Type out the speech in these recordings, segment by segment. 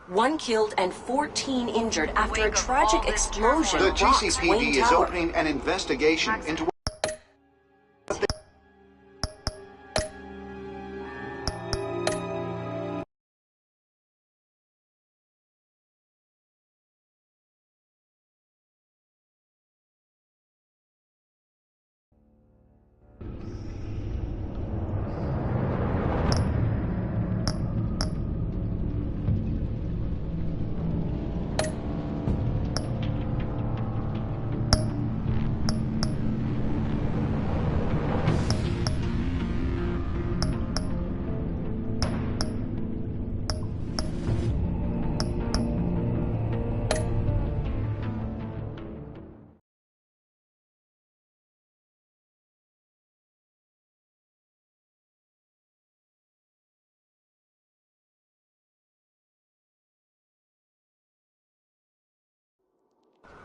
One killed and 14 injured after a tragic explosion. The rocks GCPD Wayne is Tower. opening an investigation into...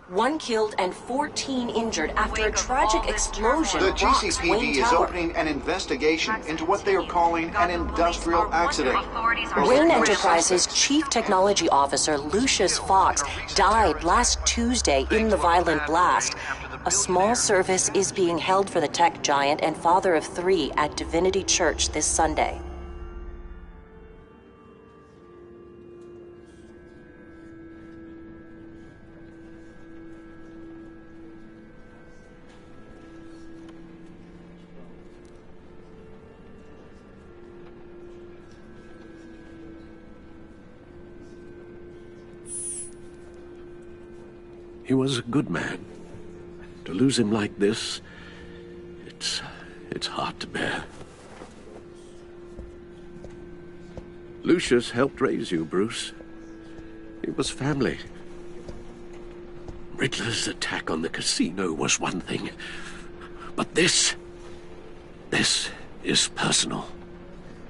One killed and 14 injured after a tragic explosion. The rocks Wayne GCPD is Tower. opening an investigation into what they are calling an industrial accident. Wayne Enterprises Chief Technology Officer Lucius Fox died last Tuesday in the violent blast. A small service is being held for the tech giant and father of 3 at Divinity Church this Sunday. He was a good man. To lose him like this, it's hard to bear. Lucius helped raise you, Bruce. It was family. Riddler's attack on the casino was one thing, but this is personal.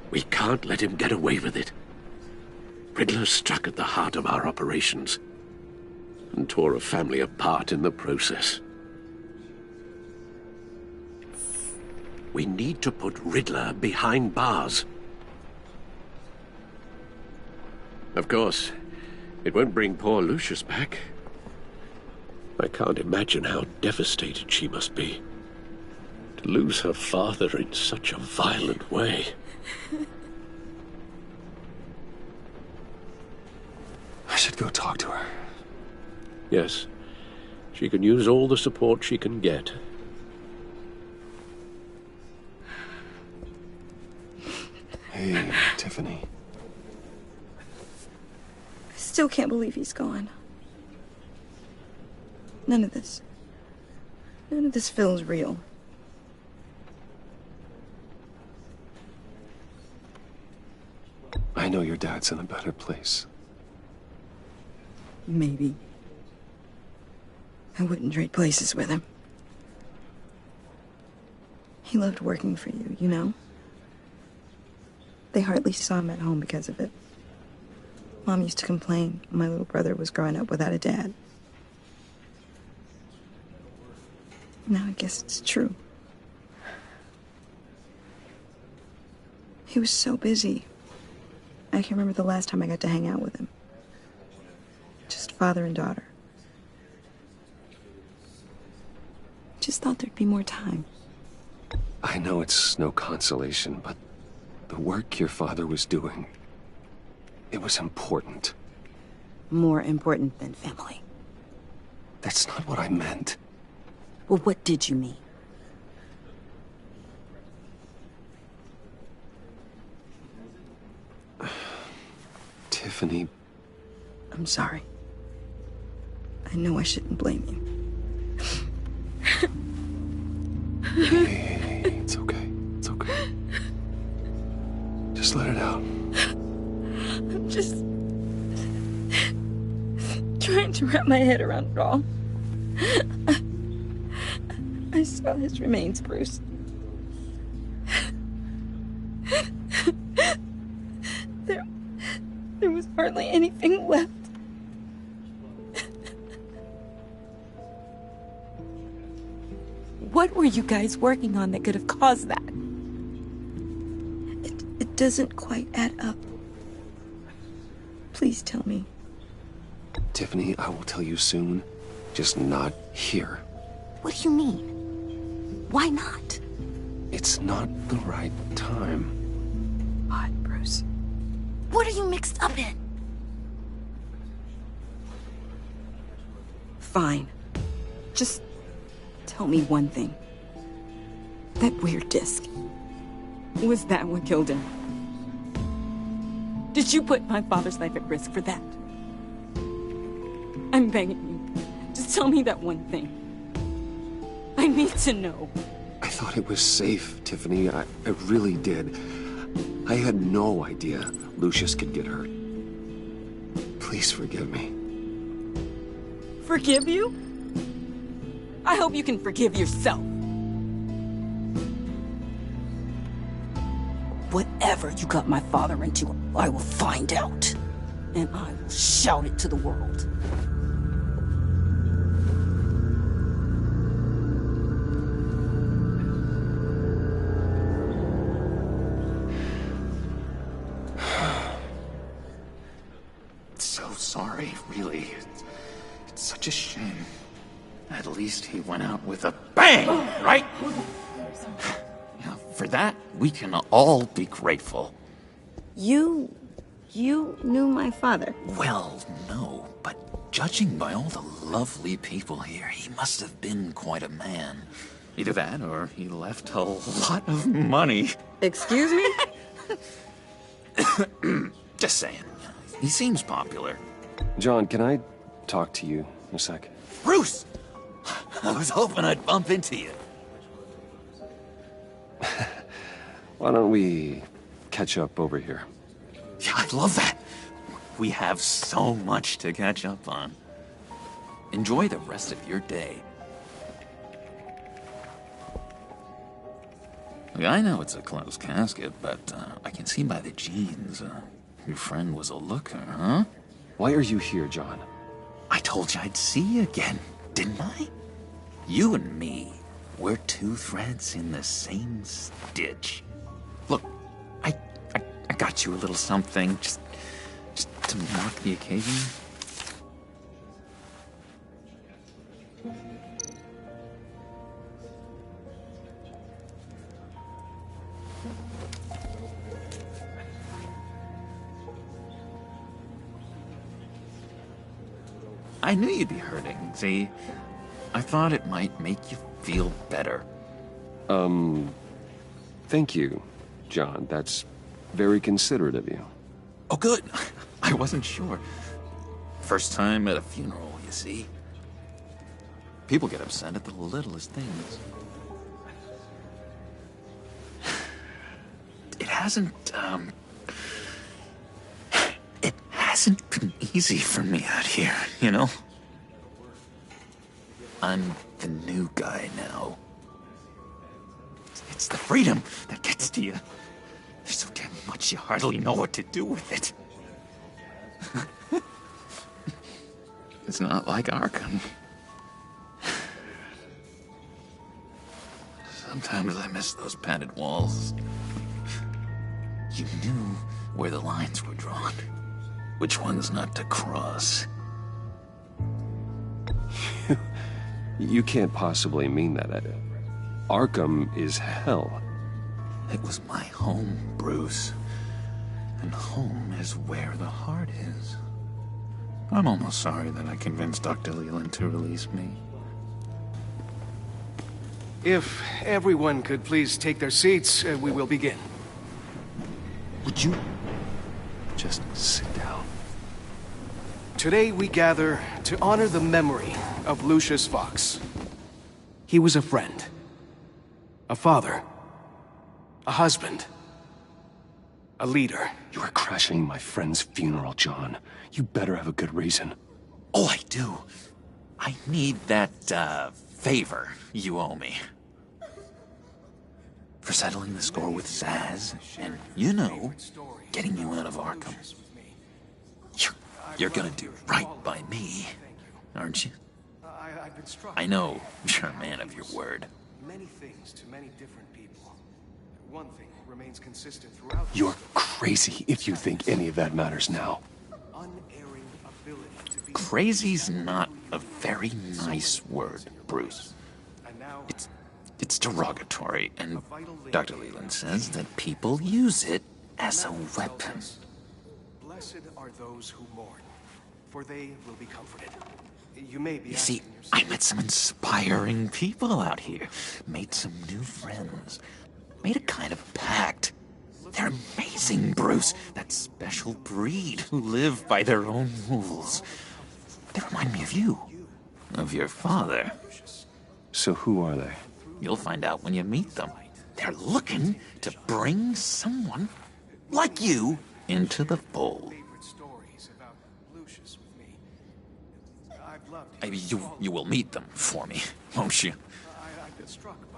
We can't let him get away with it. Riddler struck at the heart of our operations and tore a family apart in the process. We need to put Riddler behind bars. Of course, it won't bring poor Lucius back. I can't imagine how devastated she must be to lose her father in such a violent way. I should go talk to her. Yes, she can use all the support she can get. Hey, Tiffany. I still can't believe he's gone. None of this feels real. I know your dad's in a better place. Maybe. I wouldn't trade places with him. He loved working for you, you know? They hardly saw him at home because of it. Mom used to complain my little brother was growing up without a dad. Now I guess it's true. He was so busy. I can remember the last time I got to hang out with him. Just father and daughter. Just thought there'd be more time. I know it's no consolation, but the work your father was doing, it was important. More important than family. That's not what I meant. Well, what did you mean? Tiffany. I'm sorry. I know I shouldn't blame you. Hey, it's okay. It's okay. Just let it out. I'm just trying to wrap my head around it all. I saw his remains, Bruce. There was hardly anything left. What were you guys working on that could have caused that? It doesn't quite add up. Please tell me. Tiffany, I will tell you soon. Just not here. What do you mean? Why not? It's not the right time. What, Bruce? What are you mixed up in? Fine. Just tell me one thing. That weird disc. Was that what killed him? Did you put my father's life at risk for that? I'm begging you. Just tell me that one thing. I need to know. I thought it was safe, Tiffany. I really did. I had no idea Lucius could get hurt. Please forgive me. Forgive you? I hope you can forgive yourself. Whatever you got my father into, I will find out. And I will shout it to the world. So sorry, really. It's such a shame. At least he went out with a bang, right? Yeah, for that, we can all be grateful. You knew my father. Well, no, but judging by all the lovely people here, he must have been quite a man. Either that, or he left a lot of money. Excuse me? Just saying. He seems popular. John, can I talk to you a sec? Bruce! I was hoping I'd bump into you. Why don't we catch up over here? Yeah, I love that. We have so much to catch up on. Enjoy the rest of your day. Look, I know it's a closed casket, but I can see by the jeans, your friend was a looker, huh? Why are you here, John? I told you I'd see you again, didn't I? You and me, we're two threads in the same stitch. Look, I got you a little something, just to mark the occasion. I knew you'd be hurting, see? I thought it might make you feel better. Thank you, John. That's very considerate of you. Oh, good. I wasn't sure. First time at a funeral, you see? People get upset at the littlest things. It hasn't been easy for me out here, you know? I'm the new guy now. It's the freedom that gets to you. There's so damn much you hardly know what to do with it. It's not like Arkham. Sometimes I miss those padded walls. You knew where the lines were drawn. Which ones not to cross. You can't possibly mean that. Arkham is hell. It was my home, Bruce. And home is where the heart is. I'm almost sorry that I convinced Dr. Leland to release me. If everyone could please take their seats, we will begin. Would you just sit down? Today we gather to honor the memory of Lucius Fox. He was a friend, a father, a husband, a leader. You are crashing my friend's funeral, John. You better have a good reason. Oh, I do. I need that, favor you owe me. For settling the score with Zaz, and, you know, getting you out of Arkham. You're gonna do right by me, aren't you? I know you're a man of your word. Many things to many different people. One thing remains consistent throughout. You're crazy if you think any of that matters now. crazy's not a very nice word, Bruce. It's derogatory, and Dr. Leland says that people use it as a weapon. Blessed are those who mourn, for they will be comforted. You may be. You see, I met some inspiring people out here. Made some new friends. Made a kind of pact. They're amazing, Bruce. That special breed who live by their own rules. They remind me of you. Of your father. So who are they? You'll find out when you meet them. They're looking to bring someone like you into the fold. You will meet them for me, won't you?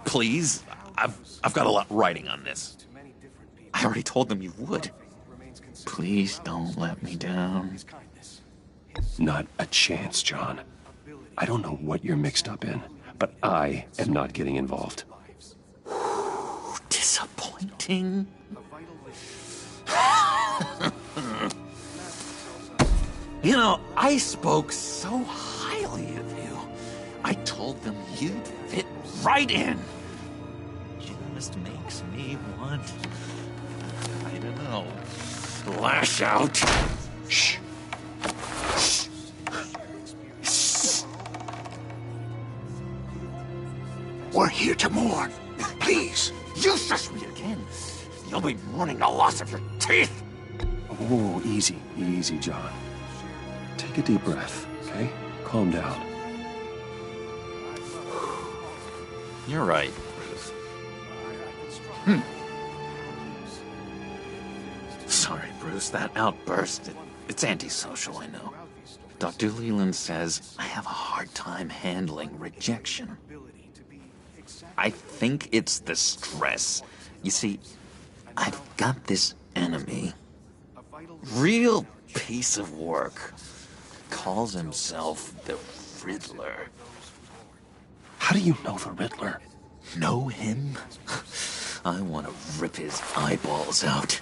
Please? I've got a lot writing on this. I already told them you would. Please don't let me down. Not a chance, John. I don't know what you're mixed up in, but I am not getting involved. Disappointing. You know, I spoke so highly of you. I told them you'd fit right in. Just makes me want, I don't know, lash out. Shh. We're here to mourn. Please, you shush me again. You'll be mourning the loss of your teeth. Oh, easy, easy, John. Take a deep breath, okay? Calm down. You're right, Bruce. Sorry, Bruce, that outburst, it's antisocial, I know. Dr. Leland says I have a hard time handling rejection. I think it's the stress. You see, I've got this enemy. Real piece of work. Calls himself the Riddler. How do you know the Riddler? Know him? I want to rip his eyeballs out.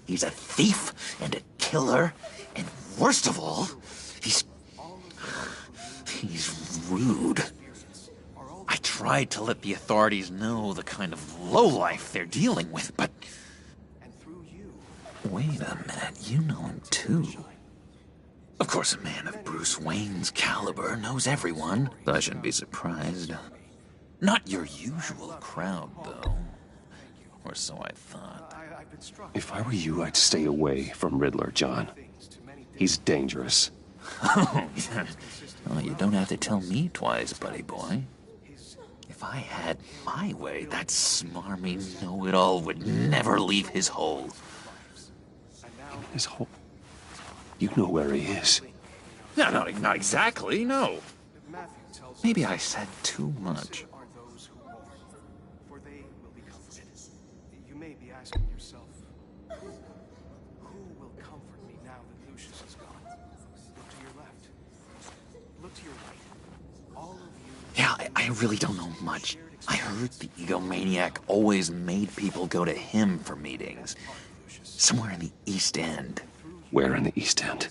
He's a thief and a killer, and worst of all, he's rude. I tried to let the authorities know the kind of lowlife they're dealing with, but... Wait a minute, you know him too. Of course, a man of Bruce Wayne's caliber knows everyone, so I shouldn't be surprised. Not your usual crowd, though. Or so I thought. If I were you, I'd stay away from Riddler, John. He's dangerous. Oh, yeah. Well, you don't have to tell me twice, buddy boy. If I had my way, that smarmy know-it-all would never leave his hole. His hole? You know where he is. No, not exactly, no. Maybe I said too much. You may be asking yourself, who will comfort me now that Lucius is gone? Look to your left. Look to your right. All of you... Yeah, I really don't know much. I heard the egomaniac always made people go to him for meetings. Somewhere in the East End. Where in the East End?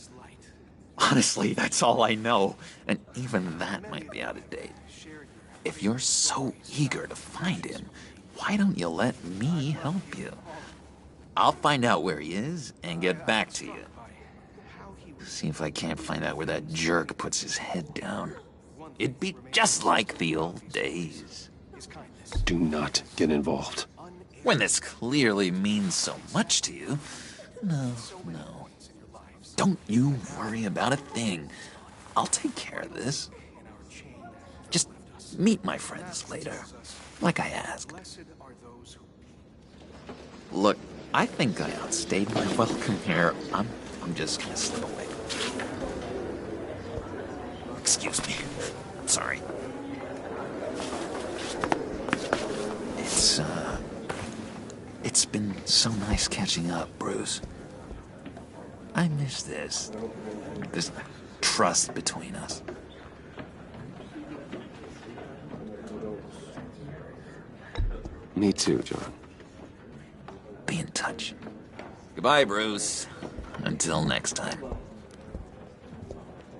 Honestly, that's all I know. And even that might be out of date. If you're so eager to find him, why don't you let me help you? I'll find out where he is and get back to you. See if I can't find out where that jerk puts his head down. It'd be just like the old days. Do not get involved. When this clearly means so much to you. No. Don't you worry about a thing. I'll take care of this. Just meet my friends later, like I asked. Look, I think I outstayed my welcome here. I'm just gonna slip away. Excuse me. I'm sorry. It's been so nice catching up, Bruce. I miss this trust between us. Me too, John. Be in touch. Goodbye, Bruce. Until next time.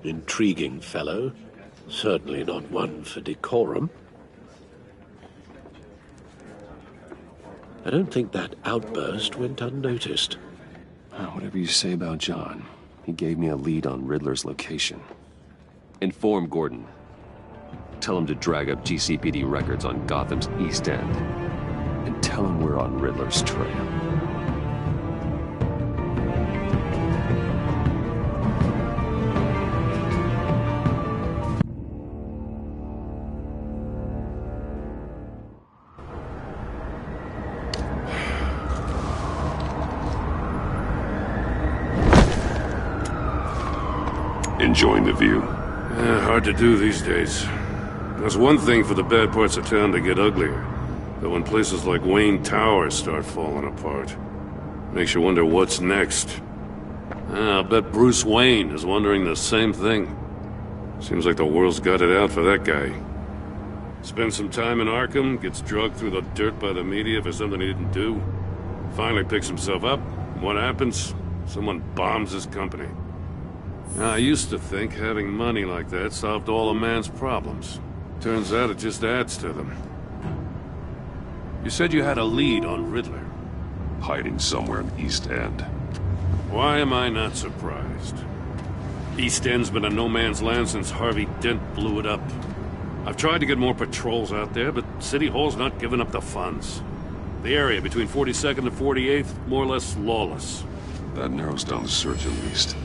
Intriguing fellow. Certainly not one for decorum. I don't think that outburst went unnoticed. Whatever you say about John, he gave me a lead on Riddler's location. Inform Gordon. Tell him to drag up GCPD records on Gotham's East End. And tell him we're on Riddler's trail. Enjoying the view? Hard to do these days. There's one thing for the bad parts of town to get uglier. But when places like Wayne Tower start falling apart, makes you wonder what's next. I'll bet Bruce Wayne is wondering the same thing. Seems like the world's got it out for that guy. Spends some time in Arkham, gets drugged through the dirt by the media for something he didn't do. Finally picks himself up. What happens? Someone bombs his company. I used to think having money like that solved all a man's problems. Turns out it just adds to them. You said you had a lead on Riddler. Hiding somewhere in East End. Why am I not surprised? East End's been a no-man's land since Harvey Dent blew it up. I've tried to get more patrols out there, but City Hall's not giving up the funds. The area between 42nd and 48th, more or less lawless. That narrows down the search at least.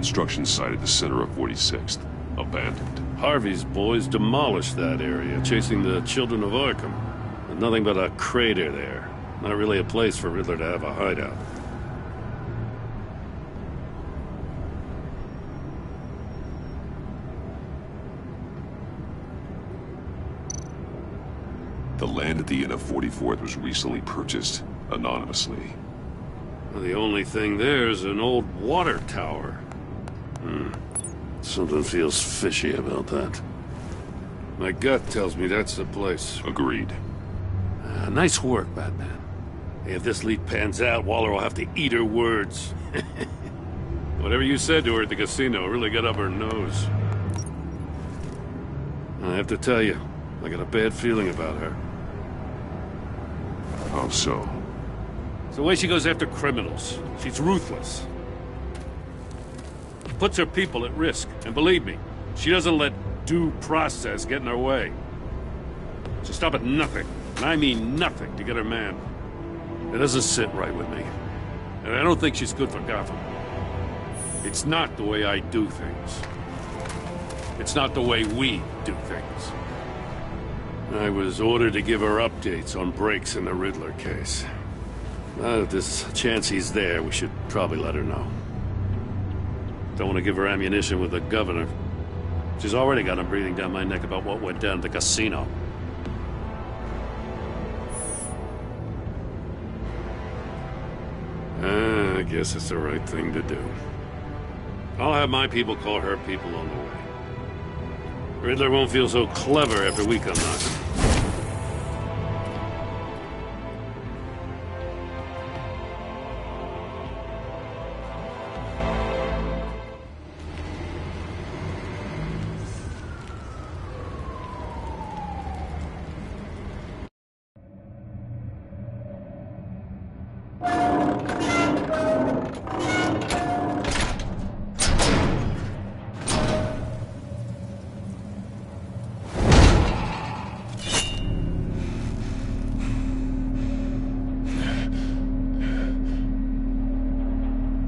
construction site at the center of 46th. Abandoned. Harvey's boys demolished that area, chasing the children of Arkham. There's nothing but a crater there. Not really a place for Riddler to have a hideout. The land at the end of 44th was recently purchased anonymously. Well, the only thing there is an old water tower. Something feels fishy about that. My gut tells me that's the place. Agreed. Nice work, Batman. If this lead pans out, Waller will have to eat her words. Whatever you said to her at the casino really got up her nose. I have to tell you, I got a bad feeling about her. How so? It's the way she goes after criminals. She's ruthless. Puts her people at risk. And believe me, she doesn't let due process get in her way. She'll stop at nothing, and I mean nothing, to get her man. It doesn't sit right with me. And I don't think she's good for Gotham. It's not the way I do things. It's not the way we do things. I was ordered to give her updates on breaks in the Riddler case. If there's a chance he's there, we should probably let her know. Don't want to give her ammunition with the governor. She's already got him breathing down my neck about what went down at the casino. I guess it's the right thing to do. I'll have my people call her people on the way. Riddler won't feel so clever after we come knocking.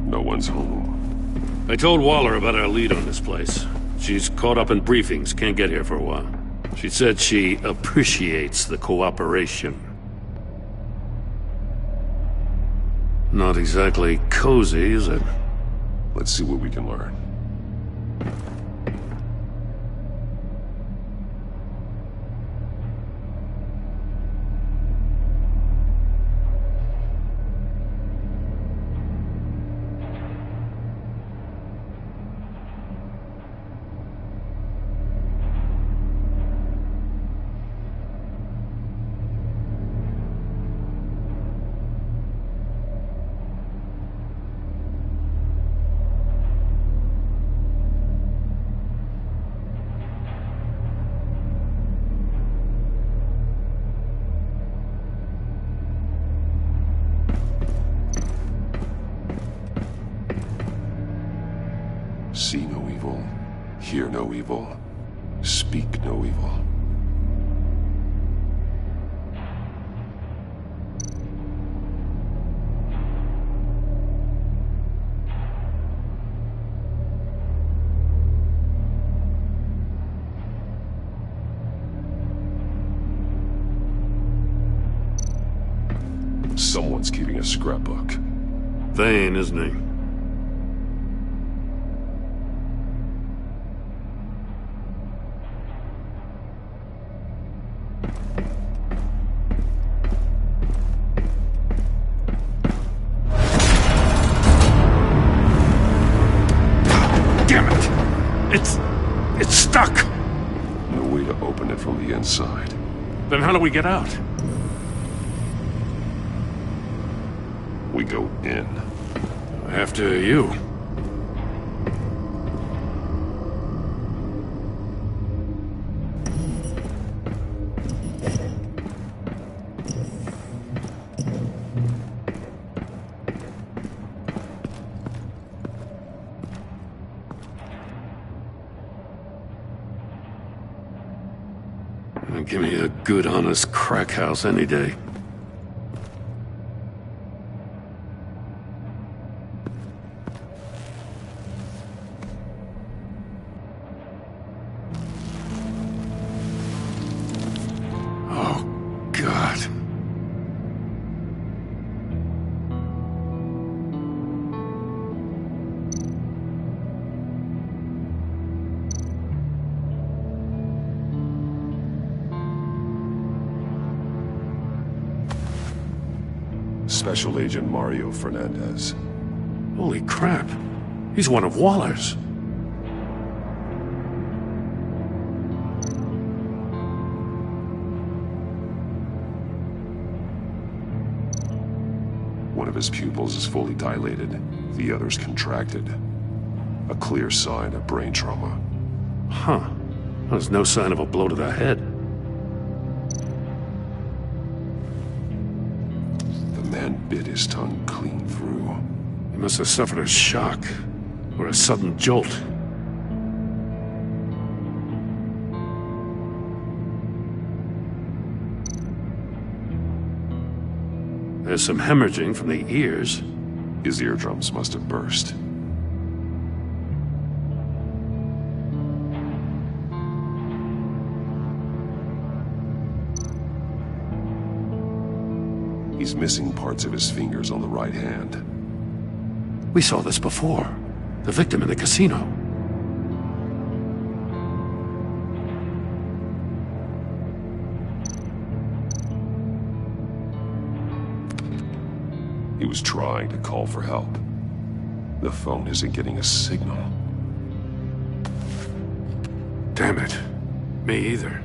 No one's home. I told Waller about our lead on this place. She's caught up in briefings, can't get here for a while. She said she appreciates the cooperation. Not exactly cozy, is it? Let's see what we can learn. See no evil, hear no evil, speak no evil. Someone's keeping a scrapbook. Vane, isn't he? It's stuck! No way to open it from the inside. Then how do we get out? We go in. After you. Give me a good, honest crack house any day. Special Agent Mario Fernandez. Holy crap. He's one of Waller's. One of his pupils is fully dilated, the other's contracted. A clear sign of brain trauma. Huh. There's no sign of a blow to the head. The man bit his tongue clean through. He must have suffered a shock, or a sudden jolt. There's some hemorrhaging from the ears. His eardrums must have burst. He's missing parts of his fingers on the right hand. We saw this before. The victim in the casino. He was trying to call for help. The phone isn't getting a signal. Damn it. Me either.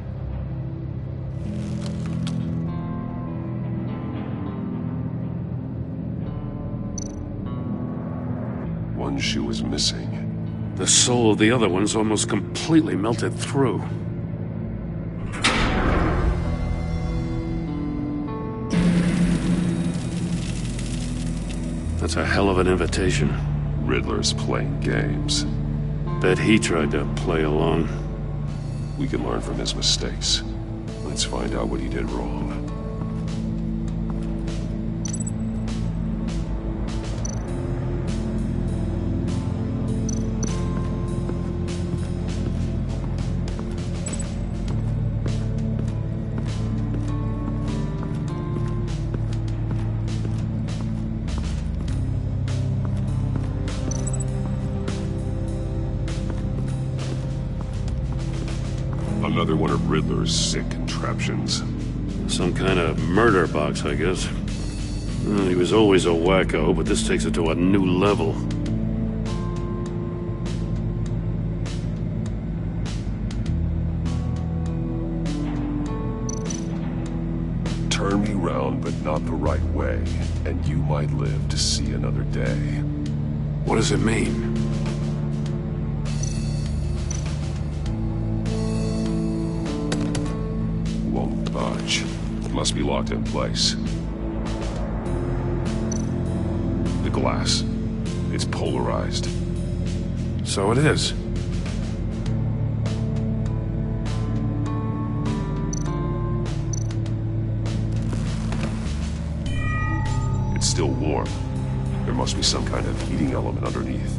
One shoe is missing. The sole of the other one's almost completely melted through. That's a hell of an invitation. Riddler's playing games. Bet he tried to play along. We can learn from his mistakes. Let's find out what he did wrong. Another one of Riddler's sick contraptions. Some kind of murder box, I guess. Well, he was always a wacko, but this takes it to a new level. Turn me round, but not the right way, and you might live to see another day. What does it mean? Won't budge. It must be locked in place. The glass. It's polarized. So it is. It's still warm. There must be some kind of heating element underneath.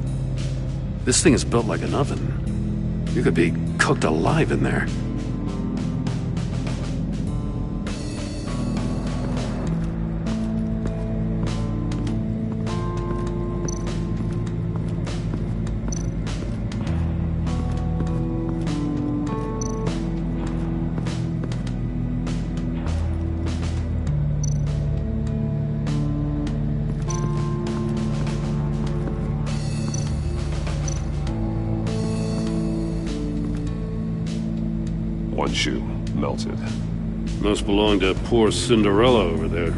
This thing is built like an oven. You could be cooked alive in there. One shoe, melted. Must belong to poor Cinderella over there.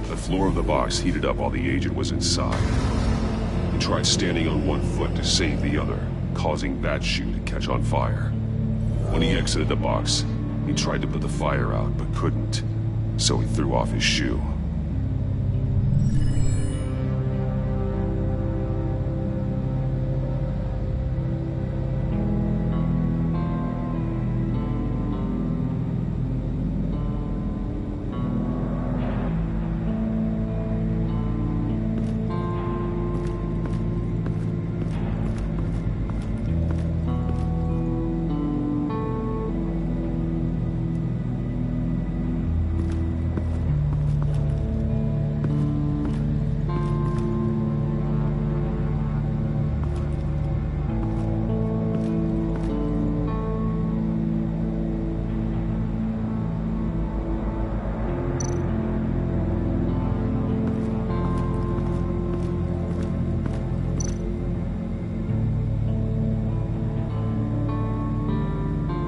The floor of the box heated up while the agent was inside. tried standing on one foot to save the other, causing that shoe to catch on fire. When he exited the box, he tried to put the fire out, but couldn't, so he threw off his shoe.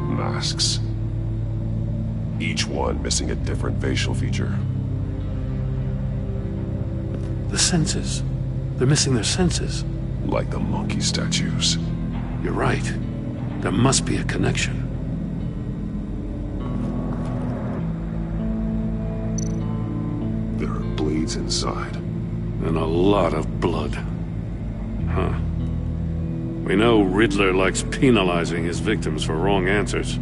Masks. Each one missing a different facial feature. The senses. They're missing their senses. Like the monkey statues. You're right. There must be a connection. There are blades inside. And a lot of blood. Huh. We know Riddler likes penalizing his victims for wrong answers.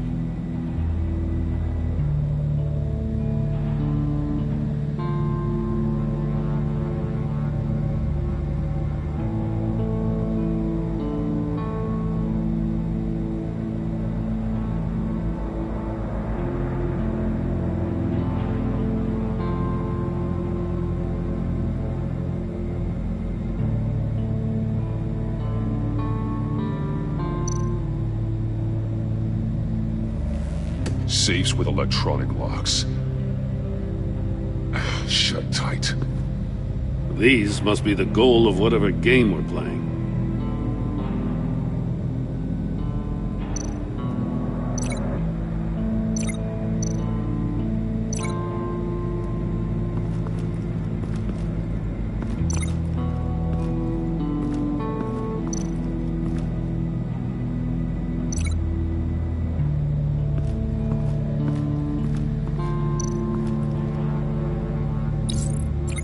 Safes with electronic locks. Shut tight. These must be the goal of whatever game we're playing.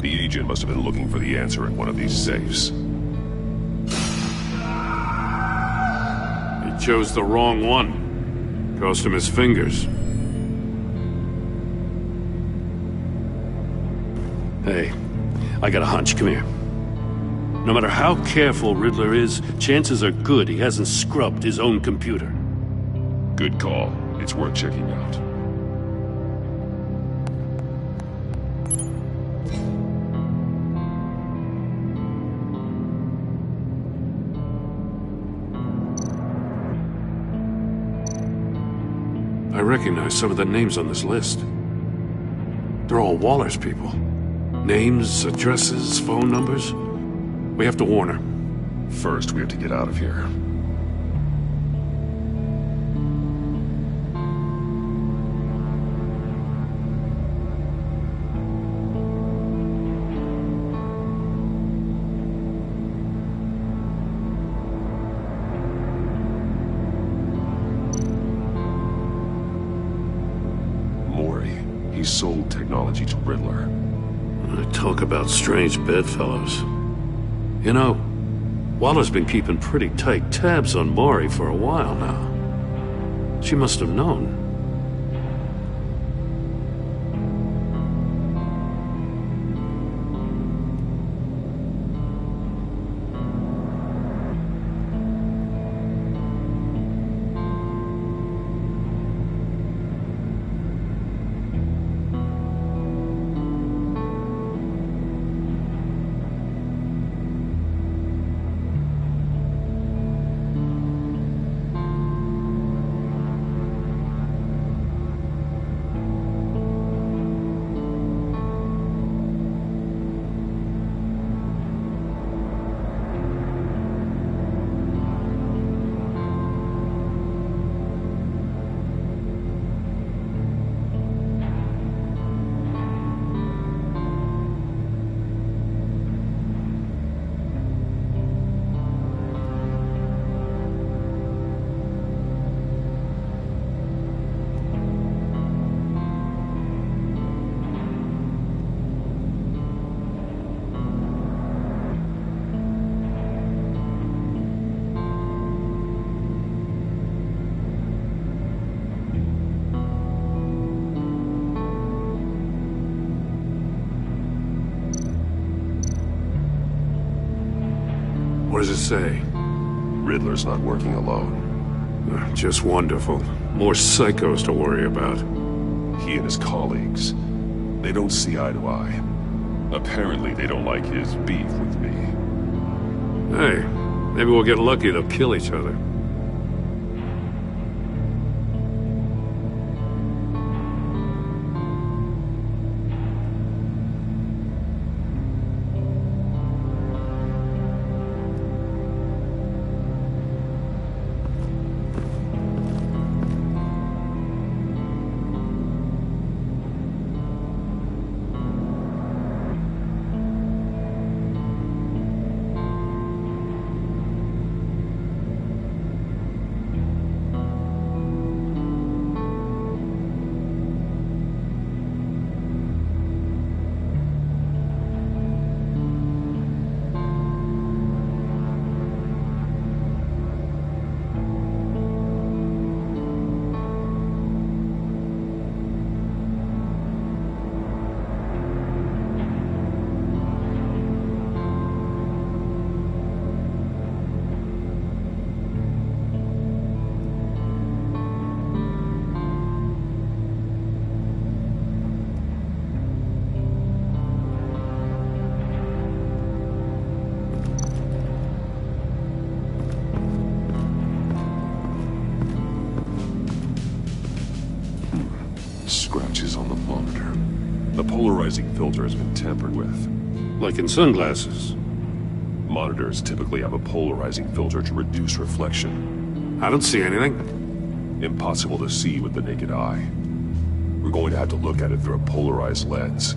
The agent must have been looking for the answer in one of these safes. He chose the wrong one. Cost him his fingers. Hey, I got a hunch. Come here. No matter how careful Riddler is, chances are good he hasn't scrubbed his own computer. Good call. It's worth checking out. I recognize some of the names on this list. They're all Waller's people. Names, addresses, phone numbers. We have to warn her. First, we have to get out of here. He sold technology to Riddler. Talk about strange bedfellows. You know, Waller's been keeping pretty tight tabs on Maury for a while now. She must have known. does it say? Riddler's not working alone. Just wonderful. More psychos to worry about. He and his colleagues, they don't see eye to eye. Apparently, they don't like his beef with me. Hey, maybe we'll get lucky they'll kill each other. Scratches on the monitor. The polarizing filter has been tampered with. Like in sunglasses. Monitors typically have a polarizing filter to reduce reflection. I don't see anything. Impossible to see with the naked eye. We're going to have to look at it through a polarized lens.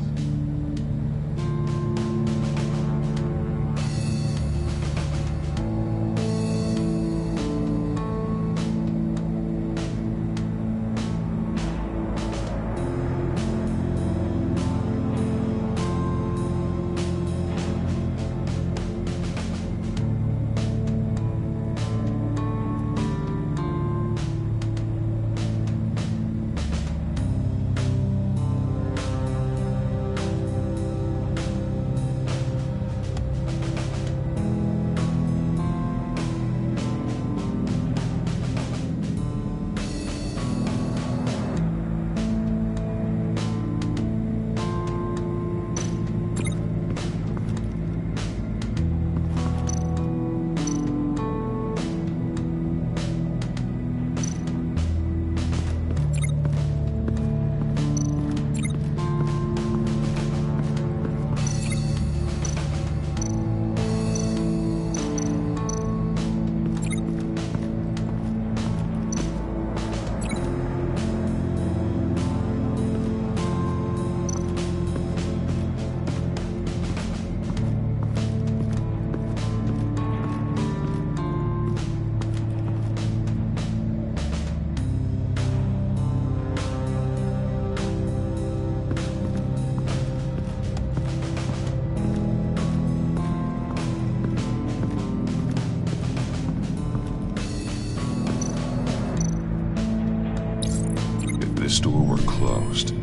If this door were closed,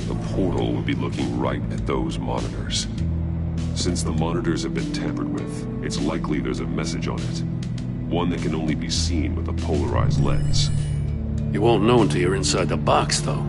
the portal would be looking right at those monitors. Since the monitors have been tampered with, it's likely there's a message on it. One that can only be seen with a polarized lens. You won't know until you're inside the box, though.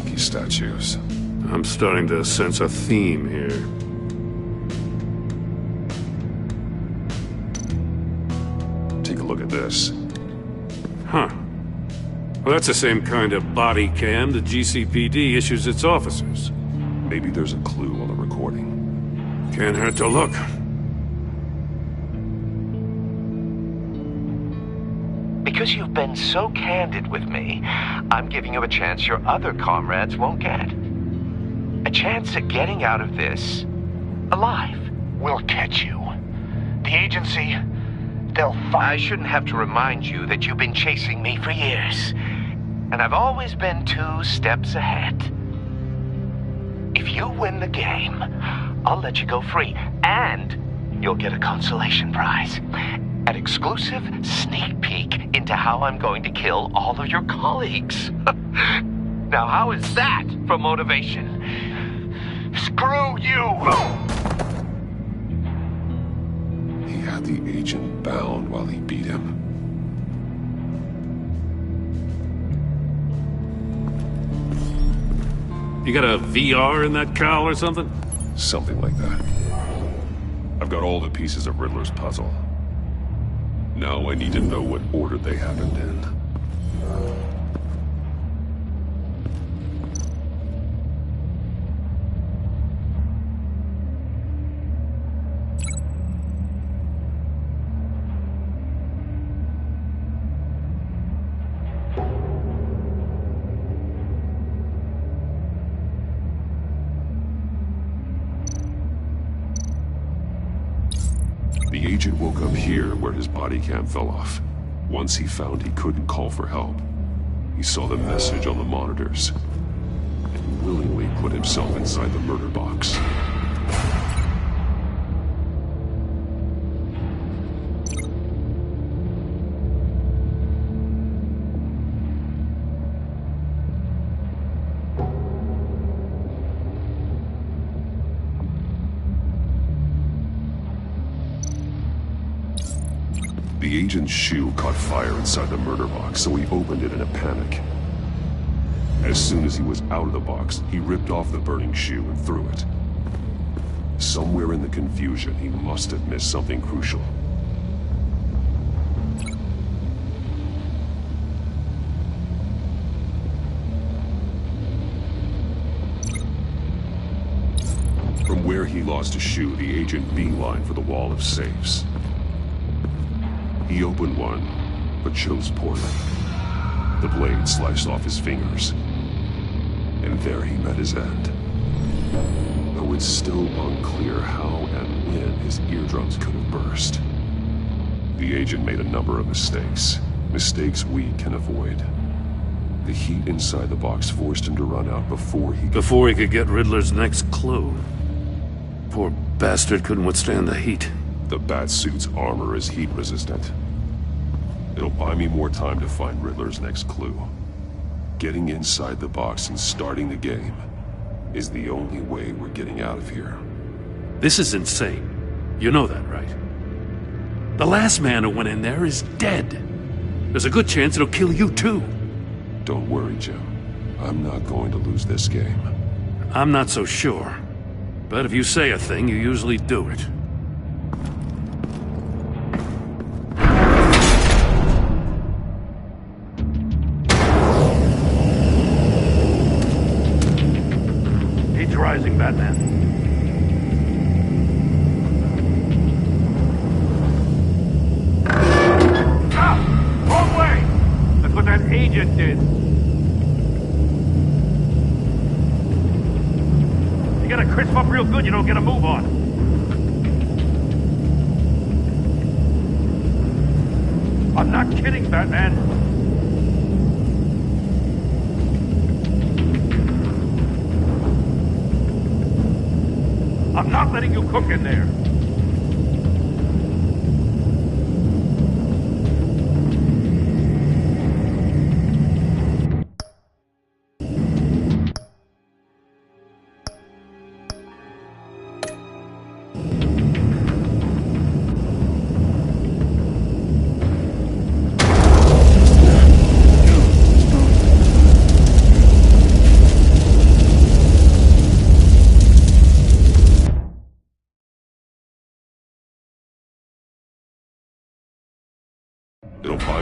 monkey statues. I'm starting to sense a theme here. Take a look at this. Huh. Well, that's the same kind of body cam the GCPD issues its officers. Maybe there's a clue on the recording. Can't hurt to look. Because you've been so candid with me, I'm giving you a chance your other comrades won't get. A chance at getting out of this alive. We'll catch you. The agency, they'll find... I shouldn't have to remind you that you've been chasing me for years. And I've always been 2 steps ahead. If you win the game, I'll let you go free. And you'll get a consolation prize. An exclusive sneak peek into how I'm going to kill all of your colleagues. Now, how is that for motivation? Screw you! He had the agent bound while he beat him. You got a VR in that cowl or something? Something like that. I've got all the pieces of Riddler's puzzle. Now I need to know what order they happened in. The agent woke up here where his body cam fell off. Once he found he couldn't call for help, he saw the message on the monitors and willingly put himself inside the murder box. The agent's shoe caught fire inside the murder box, so he opened it in a panic. As soon as he was out of the box, he ripped off the burning shoe and threw it. Somewhere in the confusion, he must have missed something crucial. From where he lost a shoe, the agent beelined for the wall of safes. He opened one, but chose poorly. The blade sliced off his fingers, and there he met his end. Though it's still unclear how and when his eardrums could have burst. The agent made a number of mistakes. Mistakes we can avoid. The heat inside the box forced him to run out before he could get Riddler's next clue. Poor bastard couldn't withstand the heat. The Batsuit's armor is heat-resistant. It'll buy me more time to find Riddler's next clue. Getting inside the box and starting the game is the only way we're getting out of here. This is insane. You know that, right? The last man who went in there is dead. There's a good chance it'll kill you too. Don't worry, Jim. I'm not going to lose this game. I'm not so sure. But if you say a thing, you usually do it. Rising, Batman. Ah! Wrong way! That's what that agent did. You gotta crisp up real good, you don't get a move on. I'm not kidding, Batman. I'm not letting you cook in there.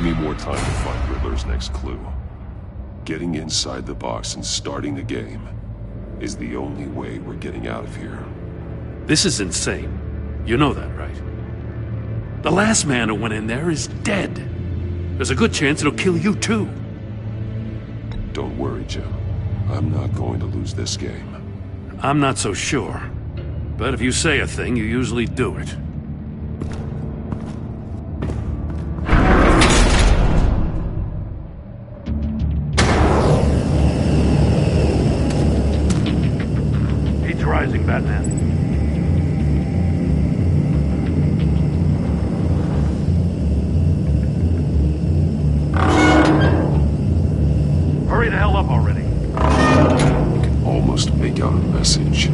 Buy me more time to find Riddler's next clue. Getting inside the box and starting the game is the only way we're getting out of here. This is insane. You know that, right? The last man who went in there is dead. There's a good chance it'll kill you too. Don't worry, Jim. I'm not going to lose this game. I'm not so sure. But if you say a thing, you usually do it. Heat's rising, Batman. Hurry the hell up already. I can almost make out a message.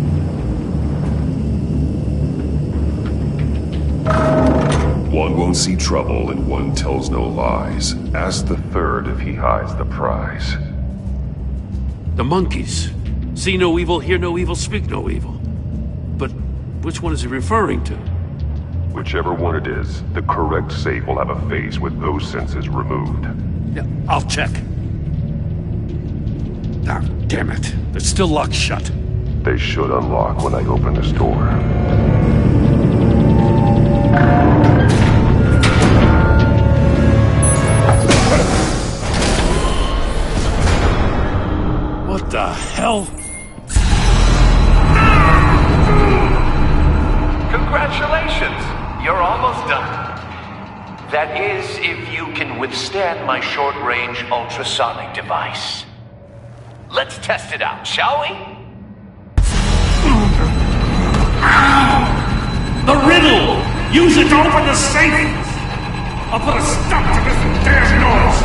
One won't see trouble and one tells no lies. Ask the third if he hides the prize. The monkeys. See no evil, hear no evil, speak no evil. But which one is he referring to? Whichever one it is, the correct safe will have a face with those senses removed. Yeah, I'll check. Ah, damn it. They're still locked shut. They should unlock when I open this door. What the hell? Congratulations! You're almost done. That is, if you can withstand my short-range ultrasonic device. Let's test it out, shall we? The riddle! Use it to open the safe! I'll put a stop to this damn noise!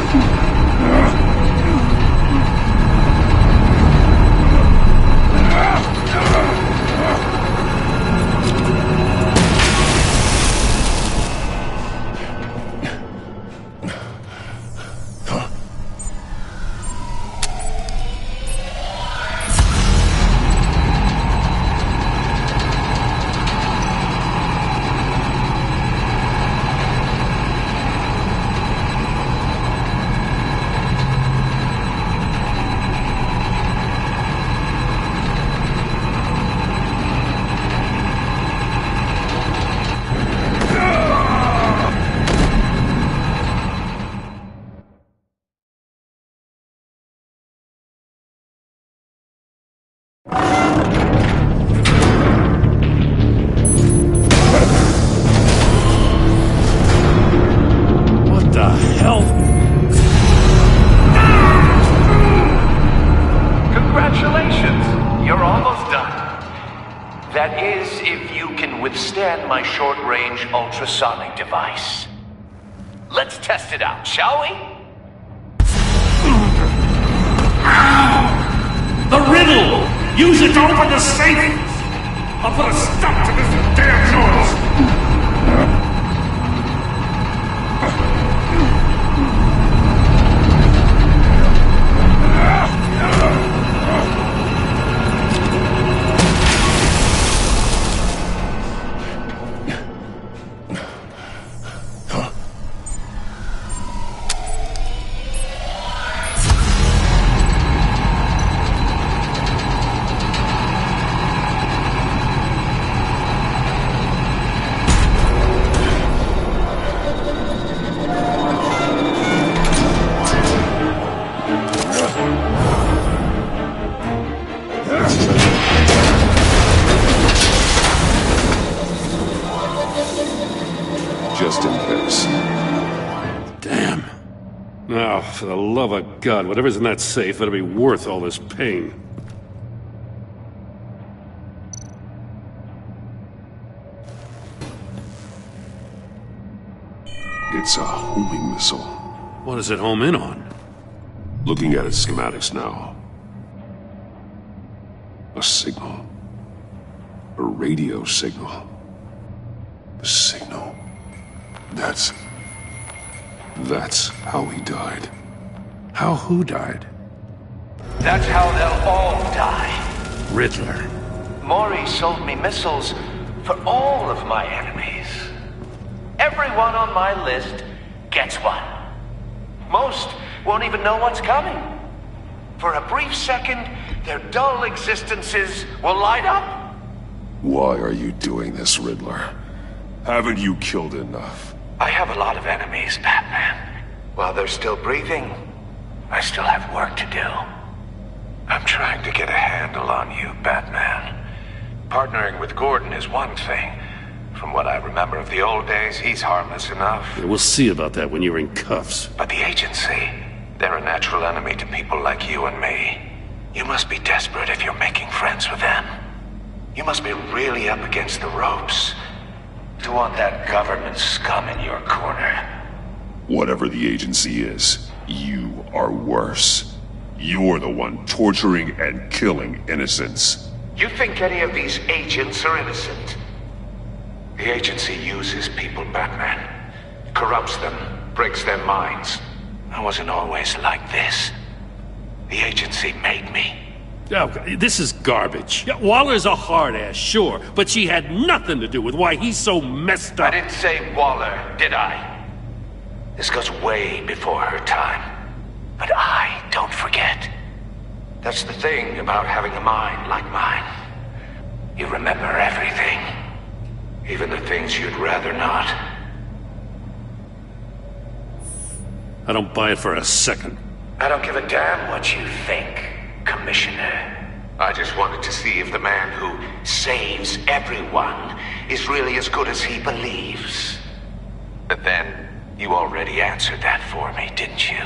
That is, if you can withstand my short-range ultrasonic device. Let's test it out, shall we? The riddle! Use it to open the safe! I'll put a stop to this damn noise! Just in case. Damn. Now, for the love of God, whatever's in that safe better be worth all this pain. It's a homing missile. What does it home in on? Looking at its schematics now. A signal. A radio signal. The signal. That's how he died. How who died? That's how they'll all die. Riddler. Maury sold me missiles for all of my enemies. Everyone on my list gets one. won't even know what's coming. For a brief second, their dull existences will light up. Why are you doing this, Riddler? Haven't you killed enough? I have a lot of enemies, Batman. While they're still breathing, I still have work to do. I'm trying to get a handle on you, Batman. Partnering with Gordon is one thing. From what I remember of the old days, he's harmless enough. Yeah, we'll see about that when you're in cuffs. But the agency, they're a natural enemy to people like you and me. You must be desperate if you're making friends with them. You must be really up against the ropes to want that government scum in your corner. Whatever the agency is, you are worse. You're the one torturing and killing innocents. You think any of these agents are innocent? The agency uses people, Batman. Corrupts them, breaks their minds. I wasn't always like this. The agency made me. Oh, this is garbage. Yeah, Waller's a hard-ass, sure, but she had nothing to do with why he's so messed up. I didn't say Waller, did I? This goes way before her time. But I don't forget. That's the thing about having a mind like mine. You remember everything. Even the things you'd rather not. I don't buy it for a second. I don't give a damn what you think, Commissioner. I just wanted to see if the man who saves everyone is really as good as he believes. But then, you already answered that for me, didn't you?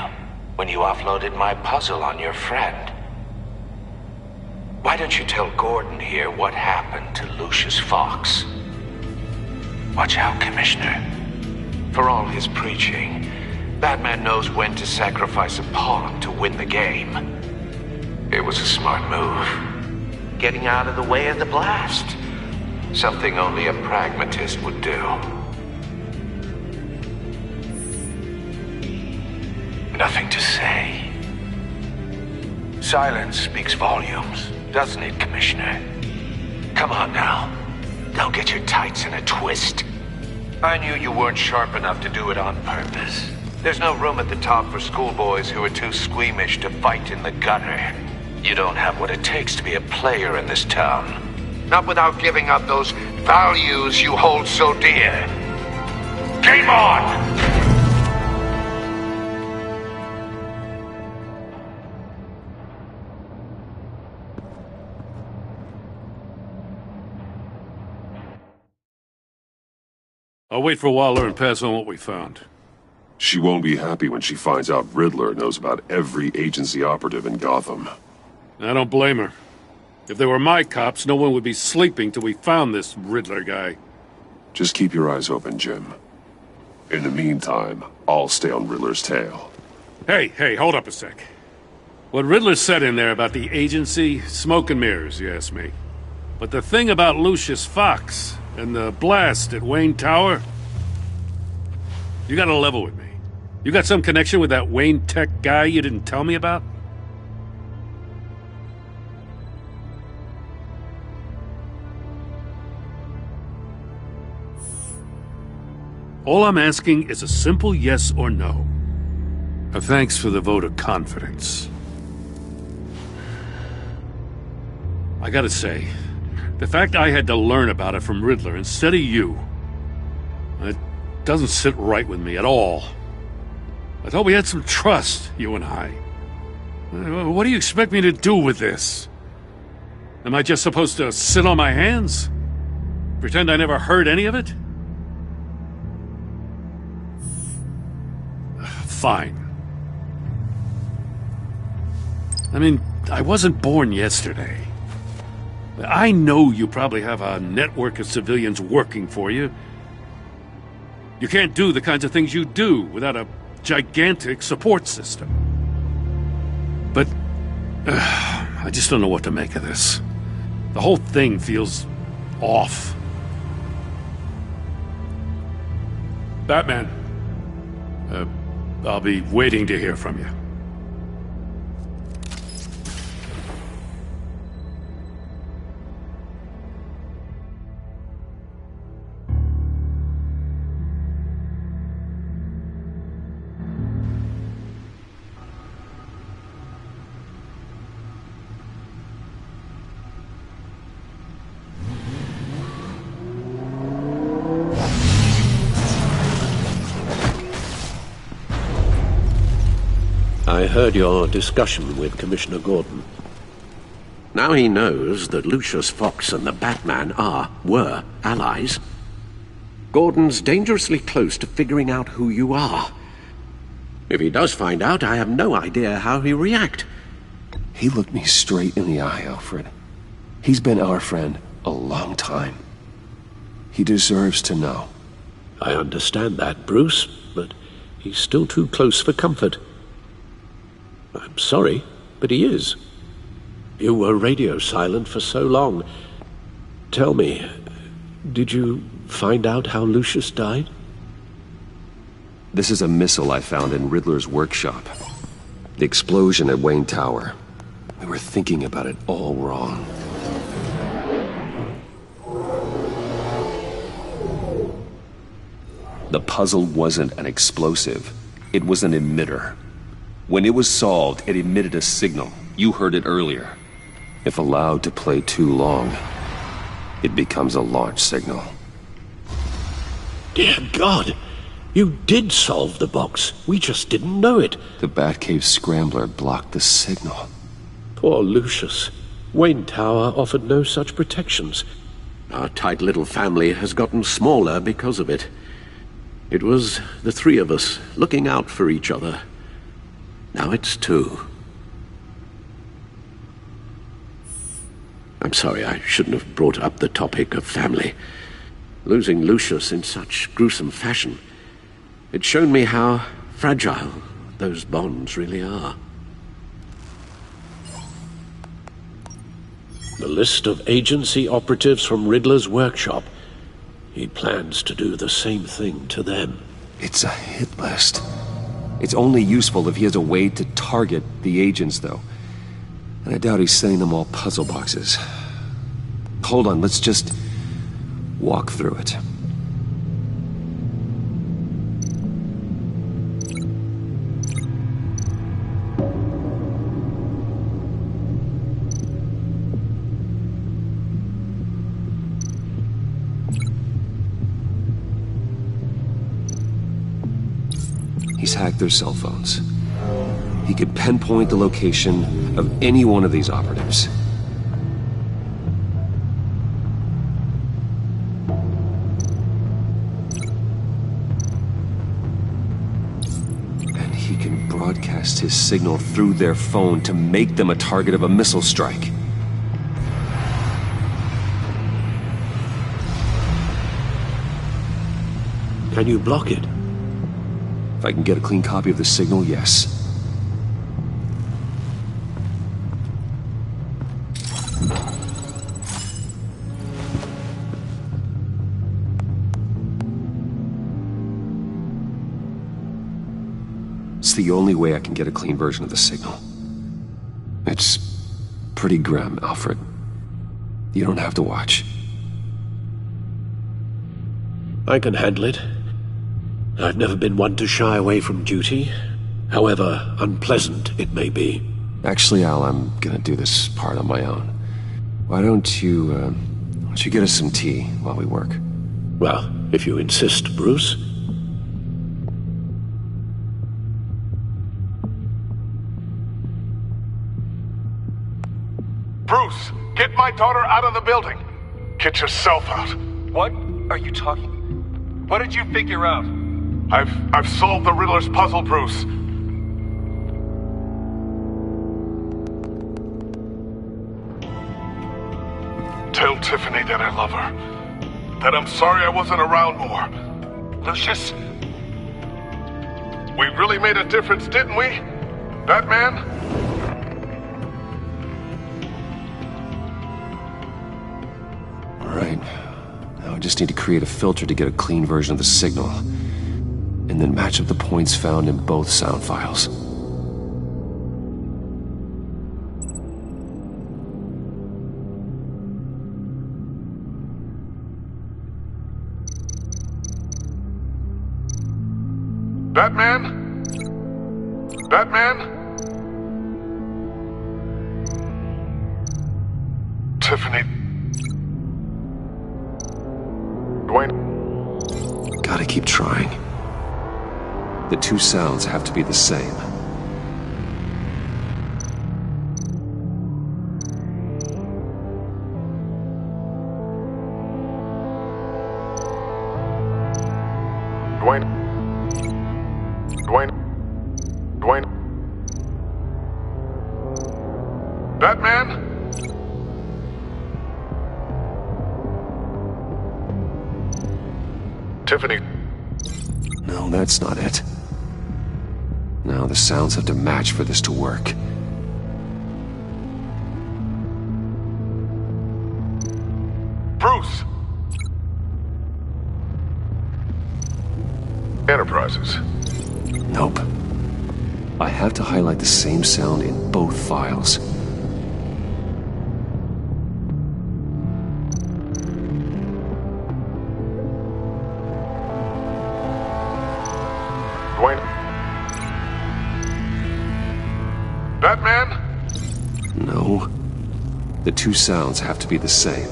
When you offloaded my puzzle on your friend. Why don't you tell Gordon here what happened to Lucius Fox? Watch out, Commissioner. For all his preaching, Batman knows when to sacrifice a pawn to win the game. It was a smart move. Getting out of the way of the blast. Something only a pragmatist would do. Nothing to say. Silence speaks volumes, doesn't it, Commissioner? Come on now. Don't get your tights in a twist. I knew you weren't sharp enough to do it on purpose. There's no room at the top for schoolboys who are too squeamish to fight in the gutter. You don't have what it takes to be a player in this town. Not without giving up those values you hold so dear. Game on! I'll wait for Waller and pass on what we found. She won't be happy when she finds out Riddler knows about every agency operative in Gotham. I don't blame her. If they were my cops, no one would be sleeping till we found this Riddler guy. Just keep your eyes open, Jim. In the meantime, I'll stay on Riddler's tail. Hey, hold up a sec. What Riddler said in there about the agency, smoke and mirrors, you ask me. But the thing about Lucius Fox and the blast at Wayne Tower, you gotta level with me. You got some connection with that Wayne Tech guy you didn't tell me about? All I'm asking is a simple yes or no. Thanks for the vote of confidence. I gotta say, the fact I had to learn about it from Riddler instead of you, it doesn't sit right with me at all. I thought we had some trust, you and I. What do you expect me to do with this? Am I just supposed to sit on my hands? Pretend I never heard any of it? Fine. I mean, I wasn't born yesterday. I know you probably have a network of civilians working for you. You can't do the kinds of things you do without a gigantic support system. But I just don't know what to make of this. The whole thing feels off. Batman, I'll be waiting to hear from you. I heard your discussion with Commissioner Gordon. Now he knows that Lucius Fox and the Batman were allies. Gordon's dangerously close to figuring out who you are. If he does find out, I have no idea how he'll react. He looked me straight in the eye, Alfred. He's been our friend a long time. He deserves to know. I understand that, Bruce, but he's still too close for comfort. I'm sorry, but he is. You were radio silent for so long. Tell me, did you find out how Lucius died? This is a missile I found in Riddler's workshop. The explosion at Wayne Tower. We were thinking about it all wrong. The puzzle wasn't an explosive. It was an emitter. When it was solved, it emitted a signal. You heard it earlier. If allowed to play too long, it becomes a launch signal. Dear God! You did solve the box. We just didn't know it. The Batcave scrambler blocked the signal. Poor Lucius. Wayne Tower offered no such protections. Our tight little family has gotten smaller because of it. It was the three of us looking out for each other. Now it's two. I'm sorry, I shouldn't have brought up the topic of family. Losing Lucius in such gruesome fashion, it's shown me how fragile those bonds really are. The list of agency operatives from Riddler's workshop. He plans to do the same thing to them. It's a hit list. It's only useful if he has a way to target the agents, though. And I doubt he's sending them all puzzle boxes. Hold on, let's just walk through it. He's hacked their cell phones. He could pinpoint the location of any one of these operatives. And he can broadcast his signal through their phone to make them a target of a missile strike. Can you block it? If I can get a clean copy of the signal, yes. It's the only way I can get a clean version of the signal. It's pretty grim, Alfred. You don't have to watch. I can handle it. I've never been one to shy away from duty, however unpleasant it may be. Actually, Al, I'm gonna do this part on my own. Why don't you get us some tea while we work? Well, if you insist, Bruce. Bruce, get my daughter out of the building. Get yourself out. What are you talking? What did you figure out? I've solved the Riddler's puzzle, Bruce. Tell Tiffany that I love her. That I'm sorry I wasn't around more. Lucius? We really made a difference, didn't we? Batman? All right. Now I just need to create a filter to get a clean version of the signal. And then match up the points found in both sound files. Batman? Batman? Tiffany. Dwayne. Gotta keep trying. The two sounds have to be the same. Dwayne? Batman? Tiffany? No, that's not it. Now the sounds have to match for this to work. Bruce? Enterprises? Nope. I have to highlight the same sound in both files. Dwayne? Batman? No. The two sounds have to be the same.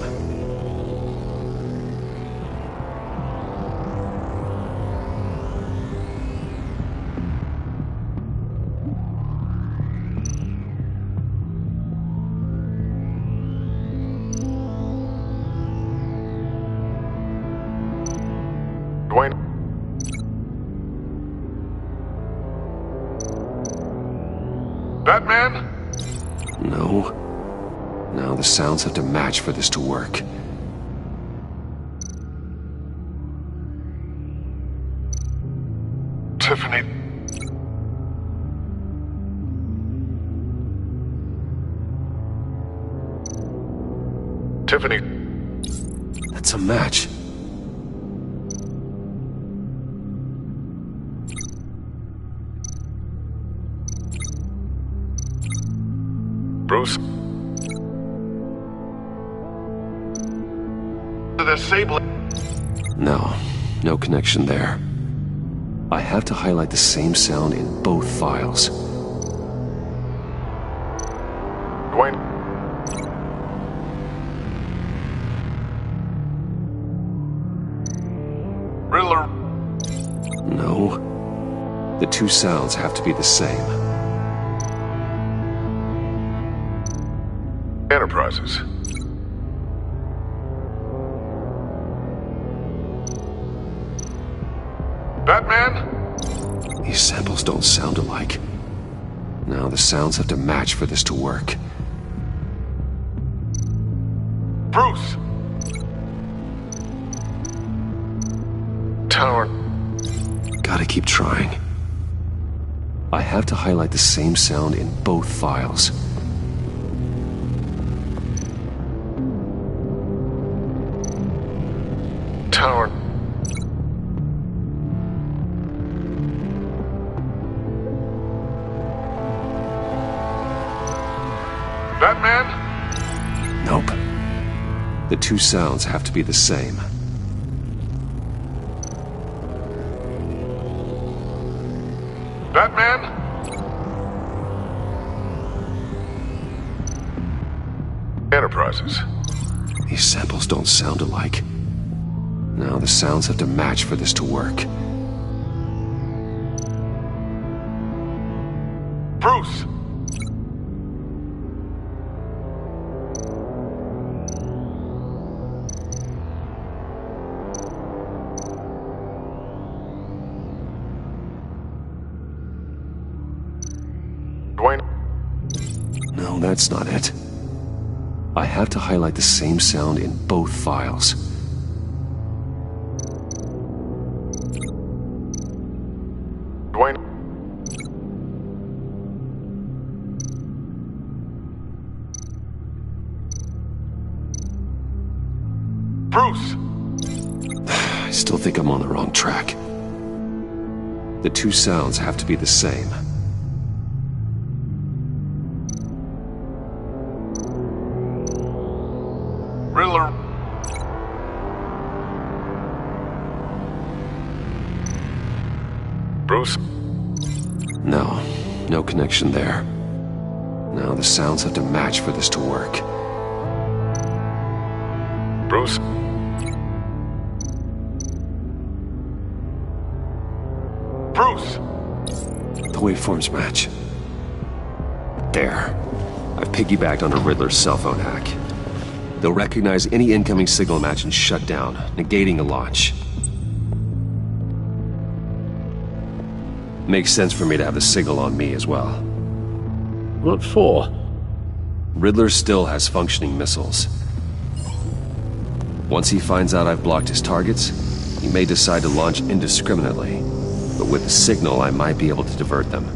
Dwayne? Batman? No. Now the sounds have to match for this to work. Tiffany? Tiffany? That's a match. Bruce? The Sable. No connection there. I have to highlight the same sound in both files. Dwayne? Riddler? No. The two sounds have to be the same. Enterprises? Batman? These samples don't sound alike. Now the sounds have to match for this to work. Bruce? Tower? Gotta keep trying. I have to highlight the same sound in both files. Tower? Batman? Nope. The two sounds have to be the same. Batman? Enterprises? These samples don't sound alike. Now the sounds have to match for this to work. Bruce? Dwayne? No, that's not it. I have to highlight the same sound in both files. Dwayne? Bruce? I still think I'm on the wrong track. The two sounds have to be the same. Riddler? Bruce? No connection there. Now the sounds have to match for this to work. Bruce? Bruce? The waveforms match. There. I've piggybacked on a Riddler's cell phone hack. They'll recognize any incoming signal match and shut down, negating a launch. Makes sense for me to have the signal on me as well. What for? Riddler still has functioning missiles. Once he finds out I've blocked his targets, he may decide to launch indiscriminately. But with the signal, I might be able to divert them.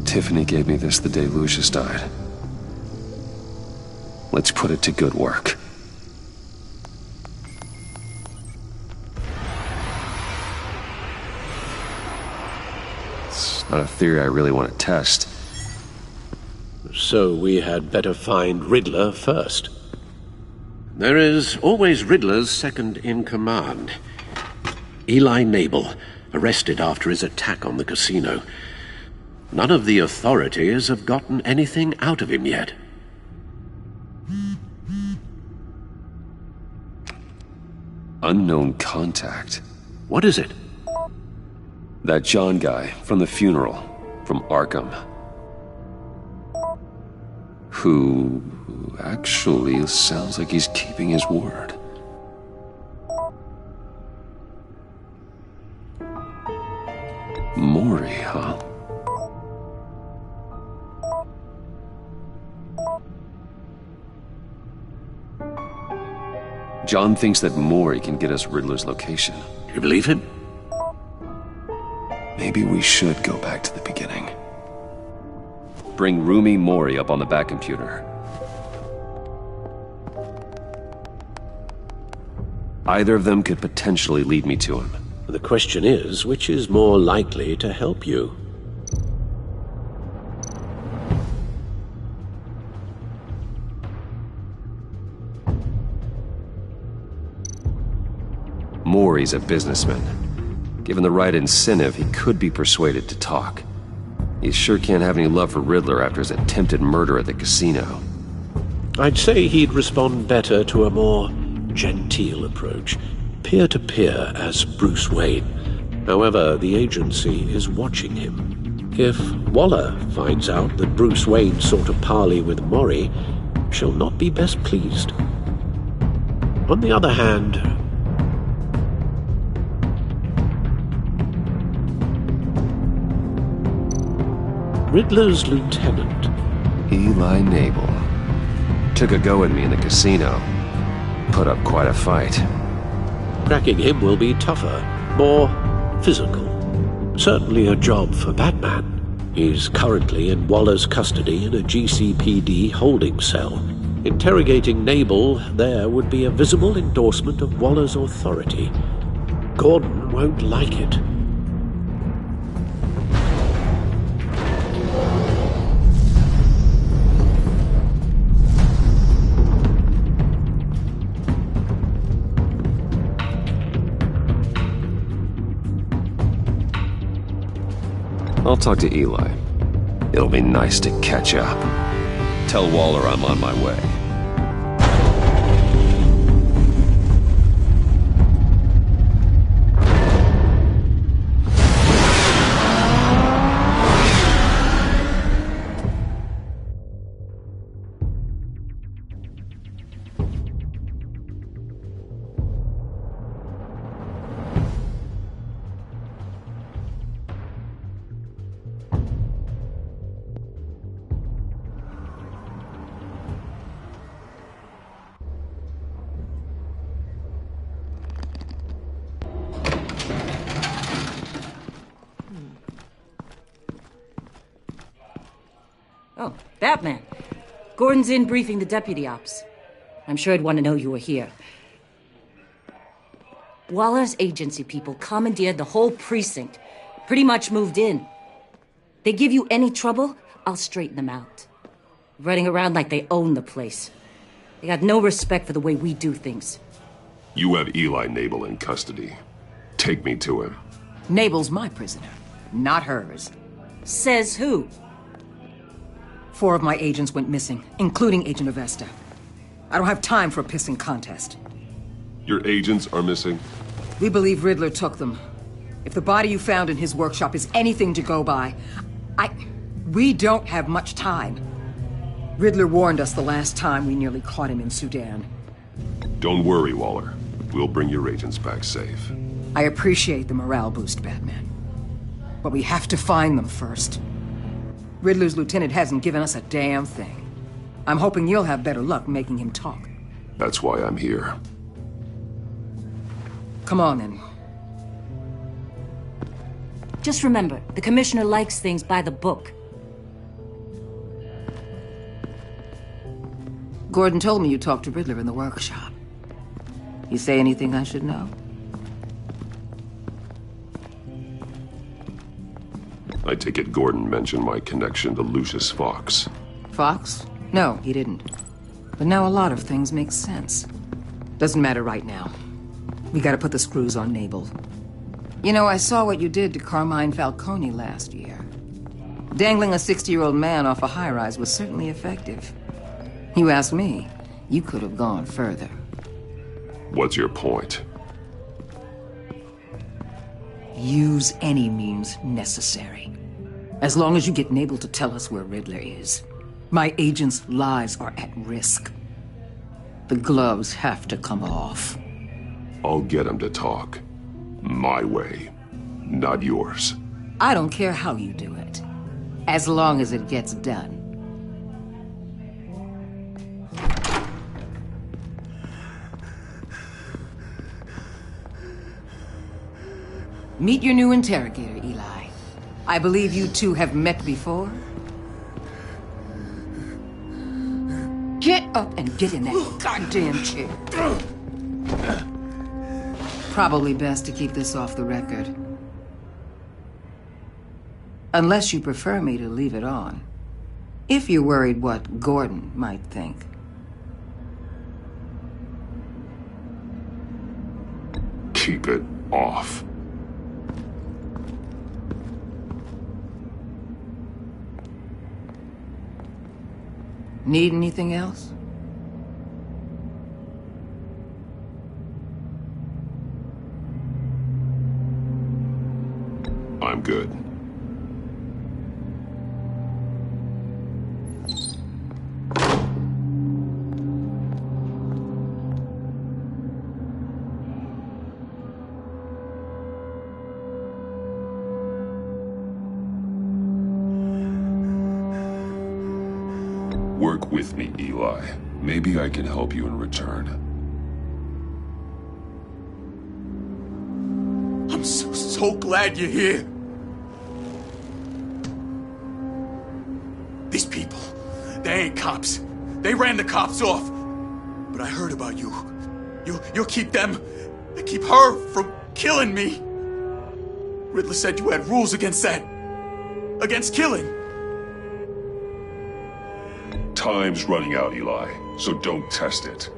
Tiffany gave me this the day Lucius died. Let's put it to good work. It's not a theory I really want to test. So we had better find Riddler first. There is always Riddler's second-in-command. Eli Nabel, arrested after his attack on the casino. None of the authorities have gotten anything out of him yet. Unknown contact. What is it? That John guy from the funeral, from Arkham. Who actually sounds like he's keeping his word. Maury, huh? John thinks that Maury can get us Riddler's location. You believe him? Maybe we should go back to the beginning. Bring Rumi Maury up on the back computer. Either of them could potentially lead me to him. The question is, which is more likely to help you? Maury's a businessman. Given the right incentive, he could be persuaded to talk. He sure can't have any love for Riddler after his attempted murder at the casino. I'd say he'd respond better to a more genteel approach, peer-to-peer as Bruce Wayne. However, the agency is watching him. If Waller finds out that Bruce Wayne sought a parley with Maury, she'll not be best pleased. On the other hand, Riddler's lieutenant, Eli Nabel, took a go at me in the casino. Put up quite a fight. Cracking him will be tougher, more physical. Certainly a job for Batman. He's currently in Waller's custody in a GCPD holding cell. Interrogating Nabel there would be a visible endorsement of Waller's authority. Gordon won't like it. I'll talk to Eli. It'll be nice to catch up. Tell Waller I'm on my way. Oh, Batman. Gordon's in briefing the deputy ops. I'm sure I'd want to know you were here. Waller's agency people commandeered the whole precinct. Pretty much moved in. They give you any trouble, I'll straighten them out. Running around like they own the place. They got no respect for the way we do things. You have Eli Nabel in custody. Take me to him. Nabel's my prisoner, not hers. Says who? 4 of my agents went missing, including Agent Avesta. I don't have time for a pissing contest. Your agents are missing? We believe Riddler took them. If the body you found in his workshop is anything to go by, we don't have much time. Riddler warned us the last time we nearly caught him in Sudan. Don't worry, Waller. We'll bring your agents back safe. I appreciate the morale boost, Batman. But we have to find them first. Riddler's lieutenant hasn't given us a damn thing. I'm hoping you'll have better luck making him talk. That's why I'm here. Come on, then. Just remember, the commissioner likes things by the book. Gordon told me you talked to Riddler in the workshop. You say anything I should know? I take it Gordon mentioned my connection to Lucius Fox. Fox? No, he didn't. But now a lot of things make sense. Doesn't matter right now. We gotta put the screws on Nabel. You know, I saw what you did to Carmine Falcone last year. Dangling a 60-year-old man off a high-rise was certainly effective. You ask me, you could have gone further. What's your point? Use any means necessary. As long as you get Nabel to tell us where Riddler is. My agents' lives are at risk. The gloves have to come off. I'll get him to talk. My way, not yours. I don't care how you do it, as long as it gets done. Meet your new interrogator, Eli. I believe you two have met before. Get up and get in that goddamn chair. Probably best to keep this off the record. Unless you prefer me to leave it on. If you're worried what Gordon might think. Keep it off. Need anything else? I'm good. Work with me, Eli. Maybe I can help you in return. I'm so glad you're here. These people, they ain't cops. They ran the cops off. But I heard about you. You'll keep them, keep her from killing me. Riddler said you had rules against that. Against killing. Time's running out, Eli, so don't test it.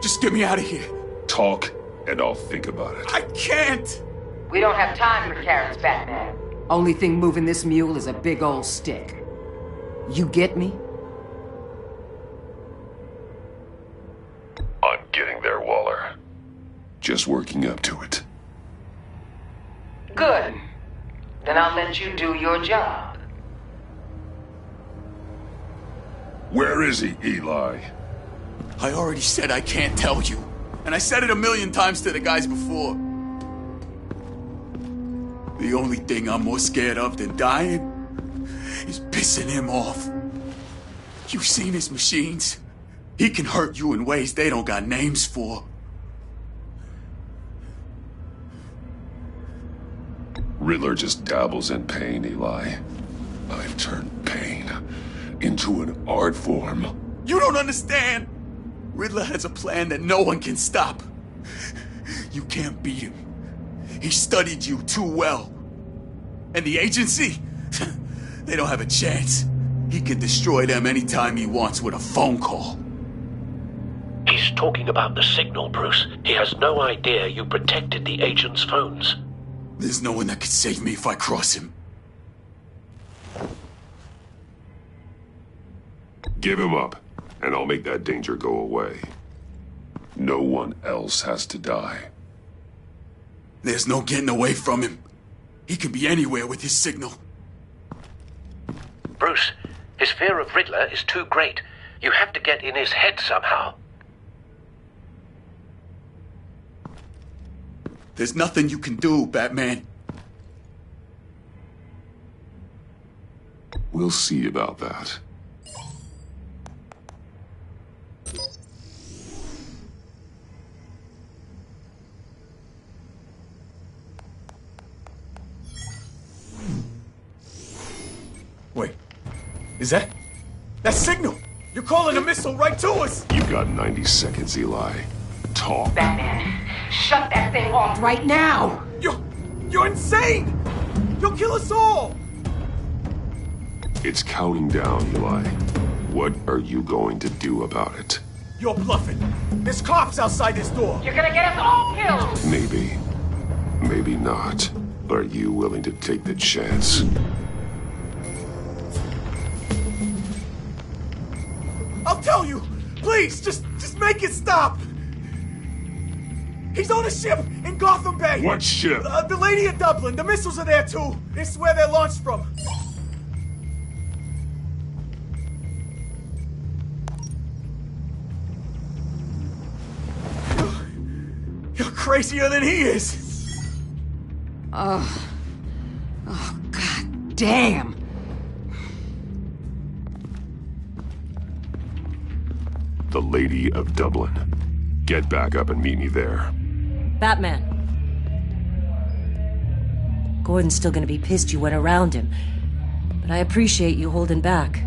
Just get me out of here. Talk, and I'll think about it. I can't! We don't have time for carrots, Batman. Only thing moving this mule is a big old stick. You get me? I'm getting there, Waller. Just working up to it. Good. Then I'll let you do your job. Where is he, Eli? I already said I can't tell you. And I said it 1,000,000 times to the guys before. The only thing I'm more scared of than dying is pissing him off. You've seen his machines. He can hurt you in ways they don't got names for. Riddler just dabbles in pain, Eli. I've turned pain into an art form. You don't understand! Riddler has a plan that no one can stop. You can't beat him. He studied you too well. And the agency? They don't have a chance. He can destroy them anytime he wants with a phone call. He's talking about the signal, Bruce. He has no idea you protected the agent's phones. There's no one that can save me if I cross him. Give him up, and I'll make that danger go away. No one else has to die. There's no getting away from him. He can be anywhere with his signal. Bruce, his fear of Riddler is too great. You have to get in his head somehow. There's nothing you can do, Batman. We'll see about that. Wait, is that signal? You're calling a missile right to us! You've got 90 seconds, Eli. Talk. Batman, shut that thing off right now! You're insane! You'll kill us all! It's counting down, Eli. What are you going to do about it? You're bluffing. There's cops outside this door. You're gonna get us all killed! Maybe. Maybe not. Are you willing to take the chance? I'll tell you! Please, just make it stop! He's on a ship in Gotham Bay! What ship? The Lady of Dublin. The missiles are there, too. It's where they're launched from. You're crazier than he is! Oh, God damn! The Lady of Dublin. Get back up and meet me there. Batman. Gordon's still gonna be pissed you went around him, but I appreciate you holding back.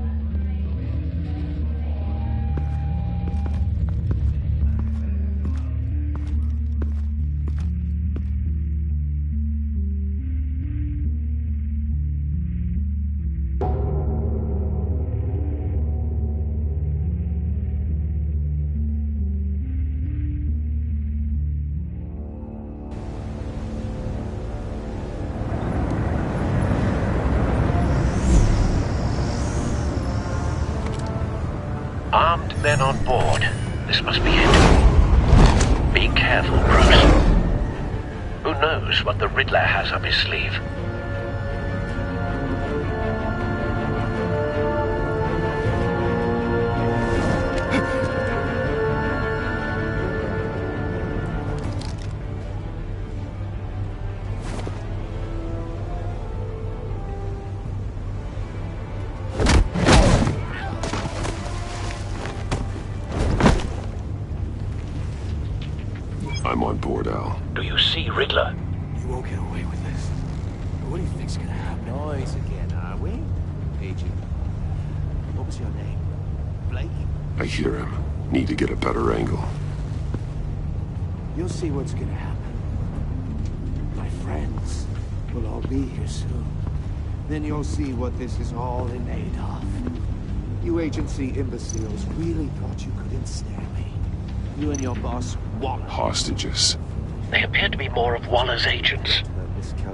Armed men on board. This must be it. Be careful, Bruce. Who knows what the Riddler has up his sleeve? I'm on board, Al. Do you see Riddler? You won't get away with this. What do you think's gonna happen? Noise again, are we? Agent. What was your name? Blake? I hear him. Need to get a better angle. You'll see what's gonna happen. My friends will all be here soon. Then you'll see what this is all in aid of. You agency imbeciles really thought you could ensnare me. You and your boss, Waller. Hostages. They appear to be more of Waller's agents.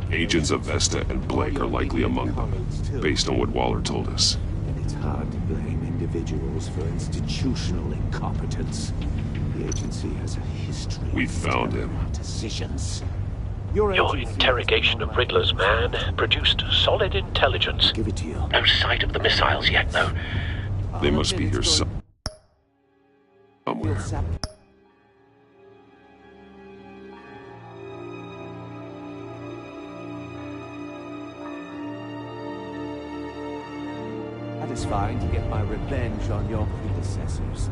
Agents of Vesta and Blake are likely among them, based on what Waller told us. And it's hard to blame individuals for institutional incompetence. The agency has a history. We found him. Decisions. Your interrogation of Riddler's man produced solid intelligence. Give it to you. No sight of the missiles yet, though. They must be here somewhere. Satisfying to get my revenge on your predecessors.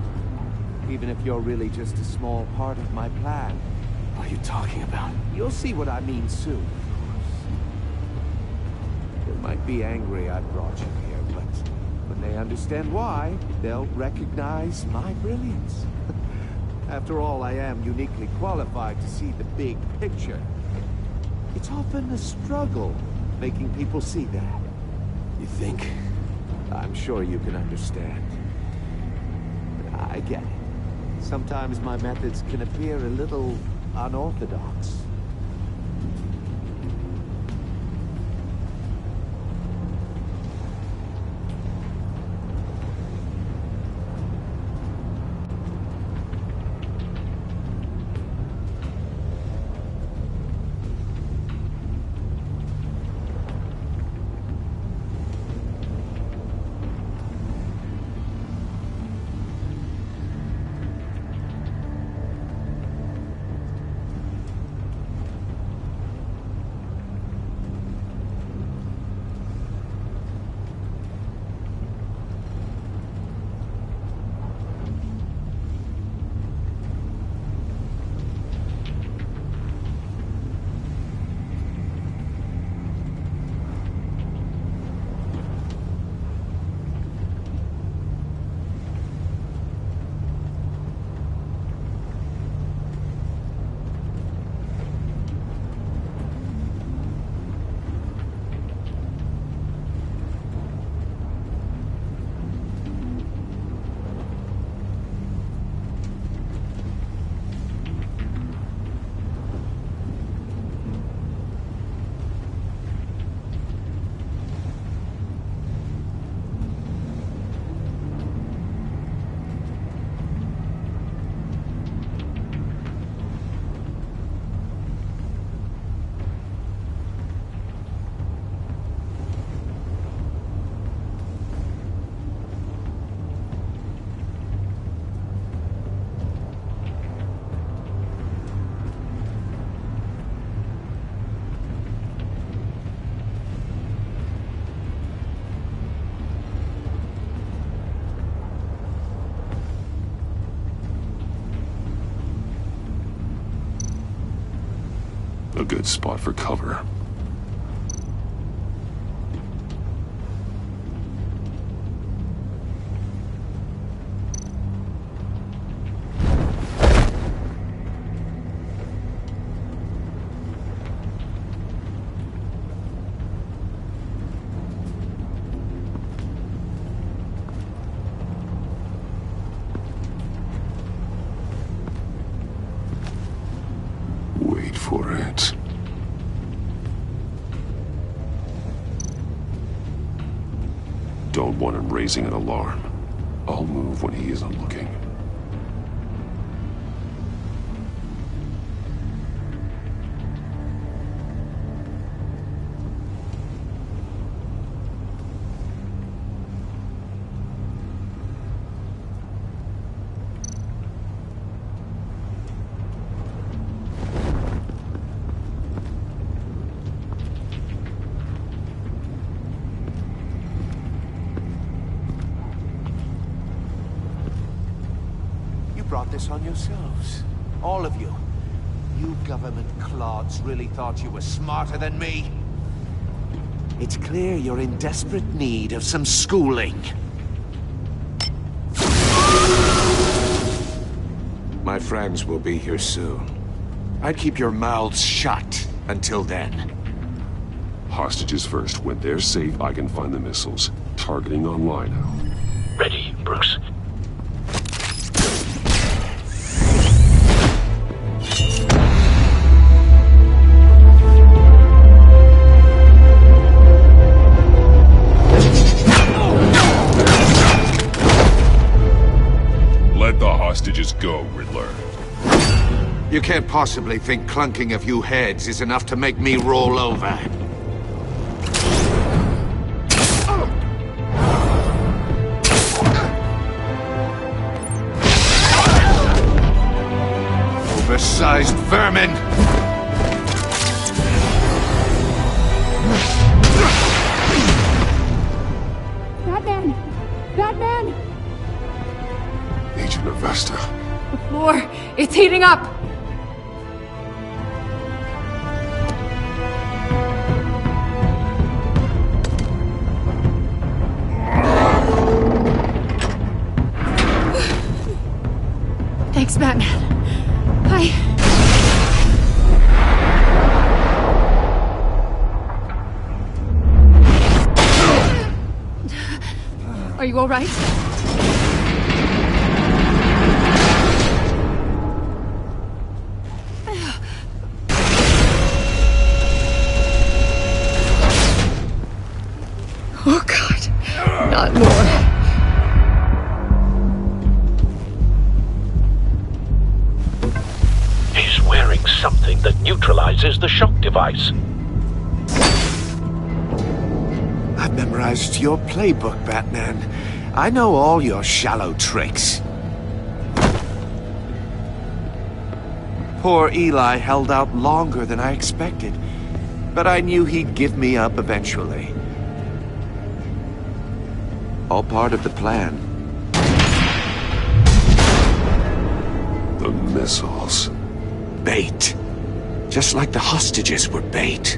Even if you're really just a small part of my plan. What are you talking about? You'll see what I mean soon. They might be angry I brought you here, but when they understand why, they'll recognize my brilliance. After all, I am uniquely qualified to see the big picture. It's often a struggle making people see that. You think? I'm sure you can understand. But I get it. Sometimes my methods can appear a little unorthodox. good spot for cover. Wait for it. Don't want him raising an alarm. I'll move when he isn't looking. Brought this on yourselves. All of you. You government clods really thought you were smarter than me? It's clear you're in desperate need of some schooling. My friends will be here soon. I'd keep your mouths shut until then. Hostages first. When they're safe, I can find the missiles. Targeting online now. Ready, Bruce. Let the hostages go, Riddler. You can't possibly think clunking a few heads is enough to make me roll over. Oversized vermin! Batman! Batman! Agent Avesta. The floor, it's heating up! Thanks, Batman. Are you all right? Oh, God. Not more. He's wearing something that neutralizes the shock device. I've memorized your playbook, Batman. I know all your shallow tricks. Poor Eli held out longer than I expected, but I knew he'd give me up eventually. All part of the plan. The missiles. Bait. Just like the hostages were bait.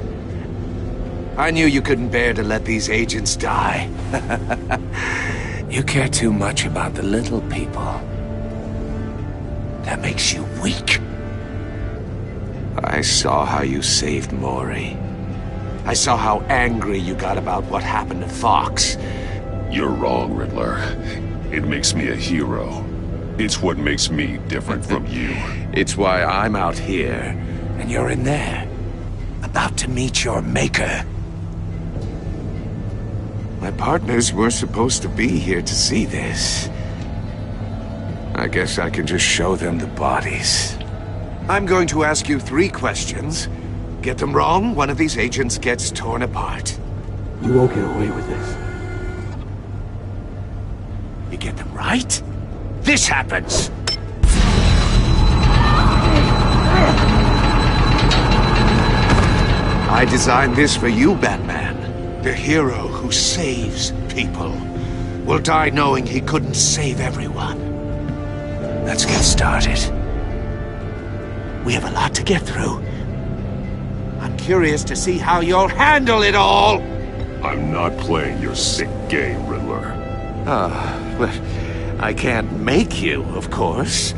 I knew you couldn't bear to let these agents die. You care too much about the little people. That makes you weak. I saw how you saved Maury. I saw how angry you got about what happened to Fox. You're wrong, Riddler. It makes me a hero. It's what makes me different from you. It's why I'm out here, and you're in there. About to meet your maker. My partners were supposed to be here to see this. I guess I can just show them the bodies. I'm going to ask you 3 questions. Get them wrong, one of these agents gets torn apart. You won't get away with this. You get them right, this happens! I designed this for you, Batman. The hero who saves people will die knowing he couldn't save everyone. Let's get started. We have a lot to get through. I'm curious to see how you'll handle it all! I'm not playing your sick game, Riddler. But I can't make you, of course.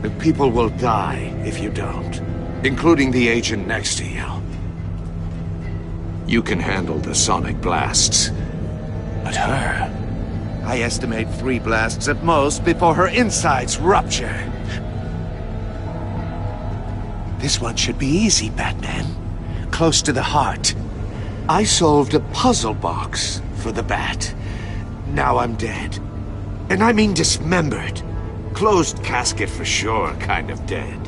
The people will die if you don't, including the agent next to you. You can handle the sonic blasts, but her... I estimate 3 blasts at most before her insides rupture. This one should be easy, Batman. Close to the heart. I solved a puzzle box for the Bat. Now I'm dead. And I mean dismembered. Closed casket for sure, kind of dead.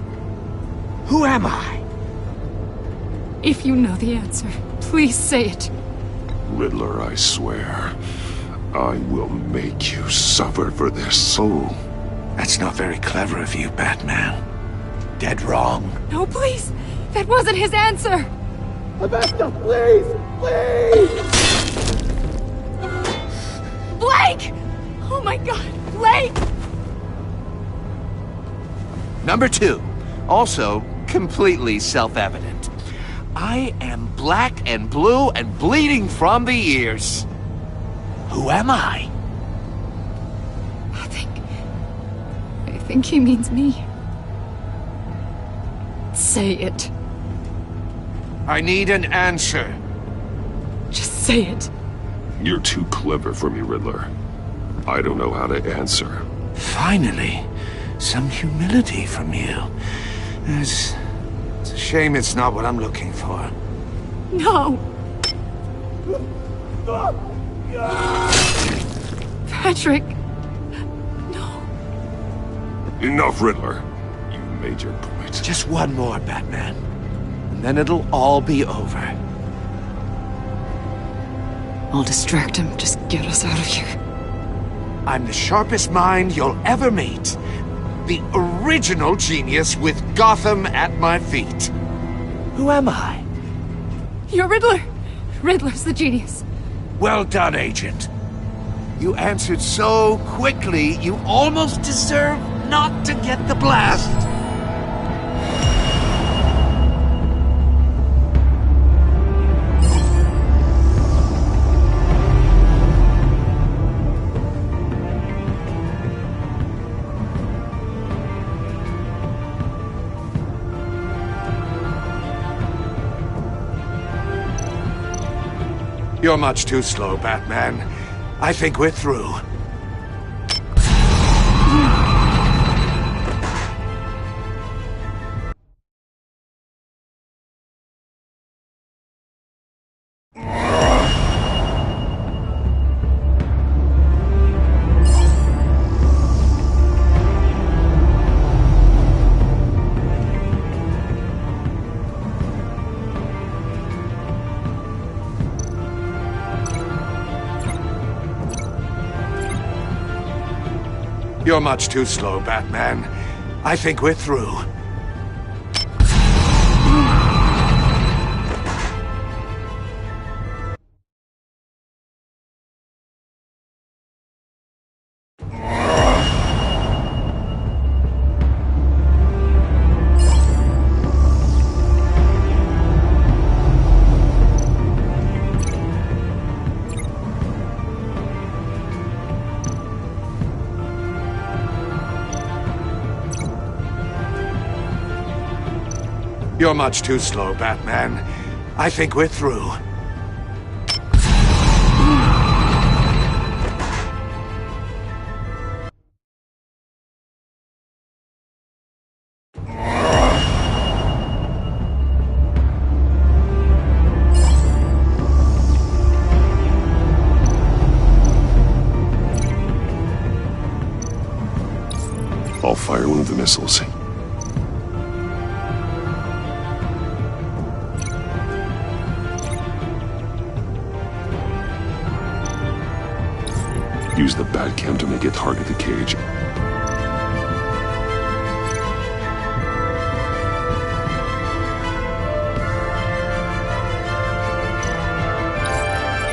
Who am I? If you know the answer, please say it. Riddler, I swear. I will make you suffer for this. Oh, that's not very clever of you, Batman. Dead wrong. No, please! That wasn't his answer! Augusta, please! Please! Blake! Oh my god, Blake! Number 2, also completely self-evident. I am black and blue and bleeding from the ears. Who am I? I think he means me. Say it. I need an answer. Just say it. You're too clever for me, Riddler. I don't know how to answer. Finally, some humility from you. It's a shame it's not what I'm looking for. No! Patrick! No. Enough, Riddler. You made your point. Just one more, Batman. And then it'll all be over. I'll distract him. Just get us out of here. I'm the sharpest mind you'll ever meet. The original genius with Gotham at my feet. Who am I? You're Riddler! Riddler's the genius. Well done, Agent. You answered so quickly, you almost deserve not to get the blast. You're much too slow, Batman. I think we're through. You're much too slow, Batman. I think we're through. You're much too slow, Batman. I think we're through. I'll fire one of the missiles. Use the Batcam to make it target the cage.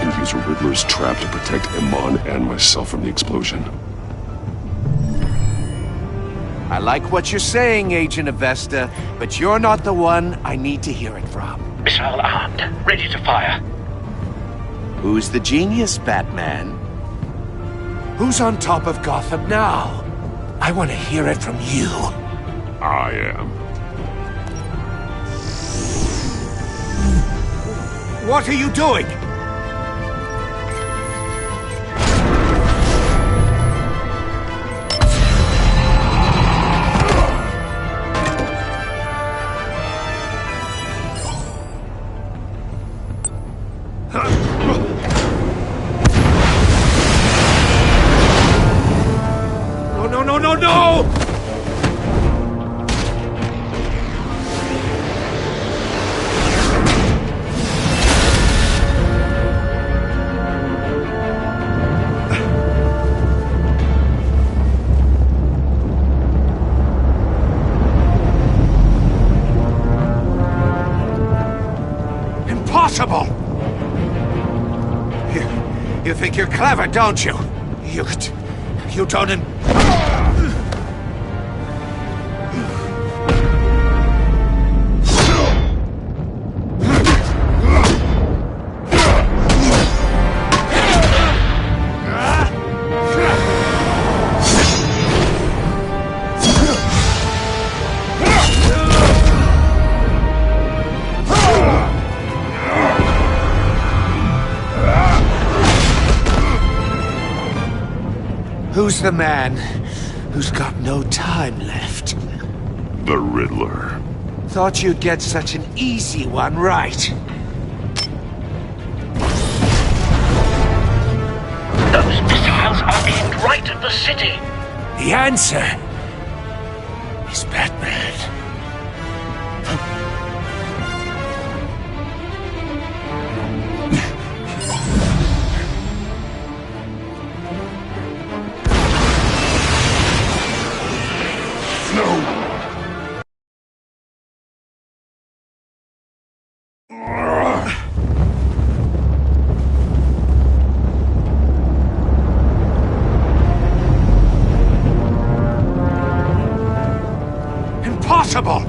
And use a Riddler's trap to protect Iman and myself from the explosion. I like what you're saying, Agent Avesta, but you're not the one I need to hear it from. Missile armed, ready to fire. Who's the genius, Batman? Who's on top of Gotham now? I want to hear it from you. I am. What are you doing? No! Impossible! You think you're clever, don't you? You don't... Who's the man who's got no time left? The Riddler. Thought you'd get such an easy one right. Those missiles are aimed right at the city. The answer is Batman. Impossible!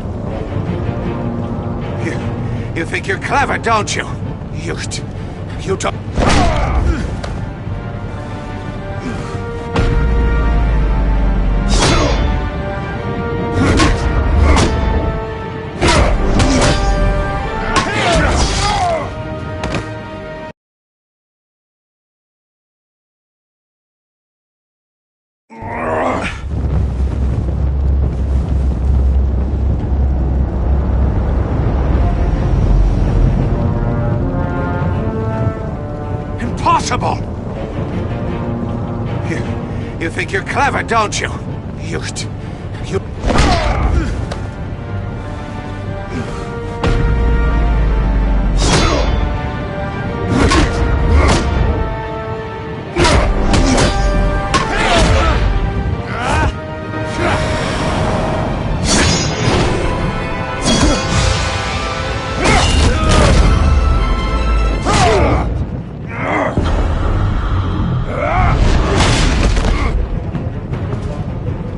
You think you're clever, don't you? You don't... Impossible! You think you're clever, don't you? You...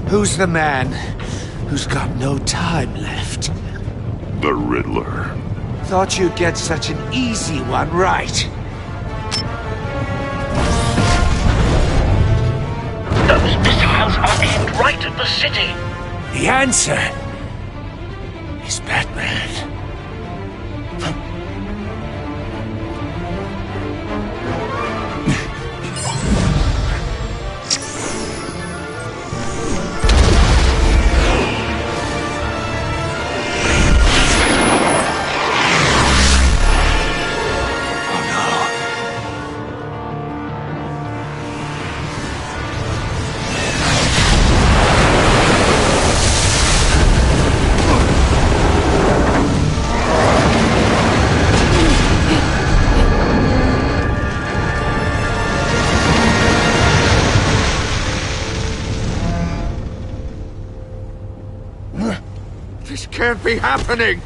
Who's the man who's got no time left? The Riddler. Thought you'd get such an easy one right. Those missiles are aimed right at the city. The answer is Batman. This can't be happening!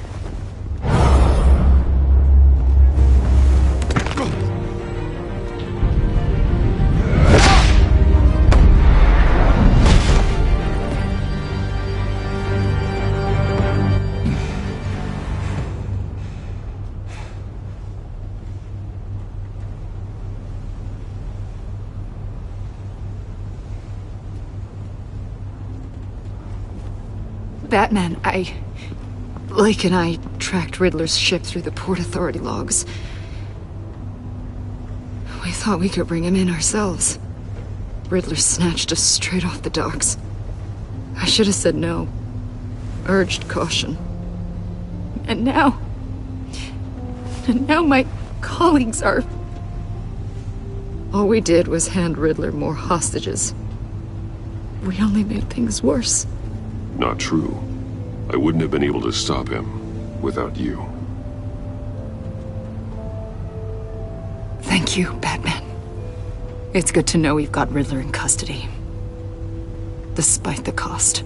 Batman, Blake and I tracked Riddler's ship through the Port Authority logs. We thought we could bring him in ourselves. Riddler snatched us straight off the docks. I should have said no. Urged caution. And now my colleagues are... All we did was hand Riddler more hostages. We only made things worse. Not true. I wouldn't have been able to stop him without you. Thank you, Batman. It's good to know we've got Riddler in custody. Despite the cost.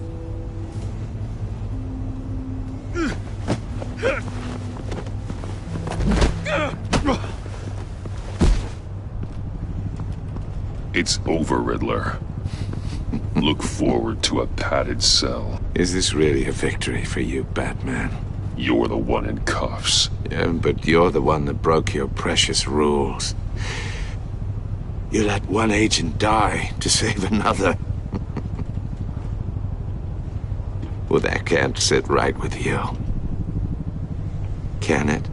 It's over, Riddler. Look forward to a padded cell. Is this really a victory for you, Batman? You're the one in cuffs. Yeah, but you're the one that broke your precious rules. You let one agent die to save another. Well, that can't sit right with you. Can it?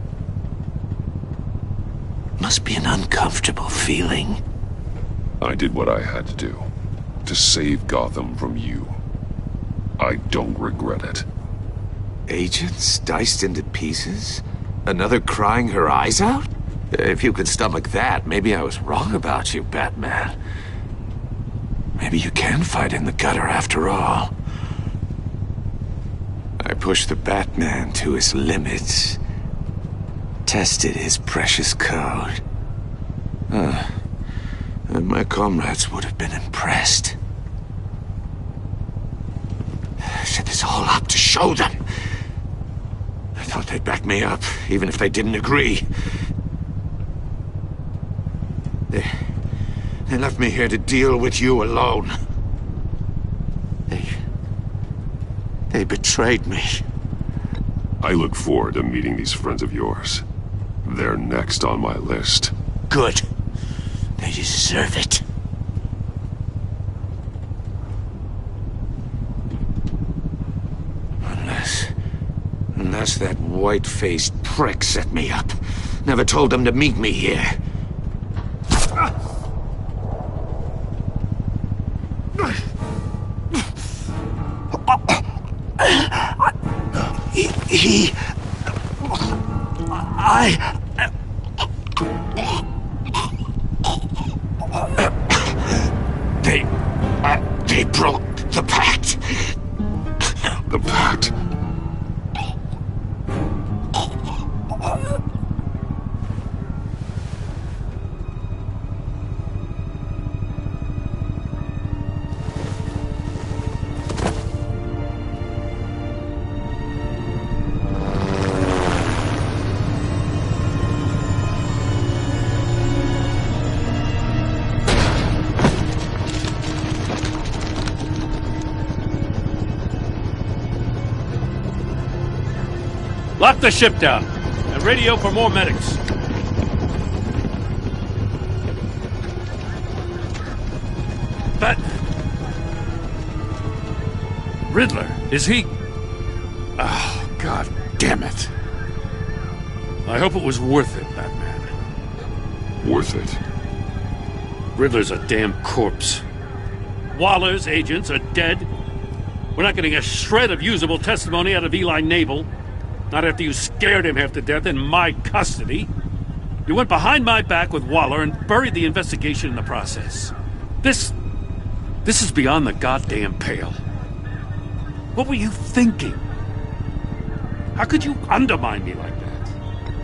Must be an uncomfortable feeling. I did what I had to do. To save Gotham from you. I don't regret it. Agents diced into pieces? Another crying her eyes out? If you could stomach that, maybe I was wrong about you, Batman. Maybe you can fight in the gutter after all. I pushed the Batman to his limits. Tested his precious code. And my comrades would have been impressed. I set this all up to show them. I thought they'd back me up, even if they didn't agree. They left me here to deal with you alone. They betrayed me. I look forward to meeting these friends of yours. They're next on my list. Good. They deserve it. Unless that white-faced prick set me up. Never told them to meet me here. They broke the pact. The pact? Lock the ship down and radio for more medics. But Riddler, is he? Oh, God damn it. I hope it was worth it, Batman. Worth it? Riddler's a damn corpse. Waller's agents are dead. We're not getting a shred of usable testimony out of Eli Nabel. Not after you scared him half to death in my custody. You went behind my back with Waller and buried the investigation in the process. This is beyond the goddamn pale. What were you thinking? How could you undermine me like that?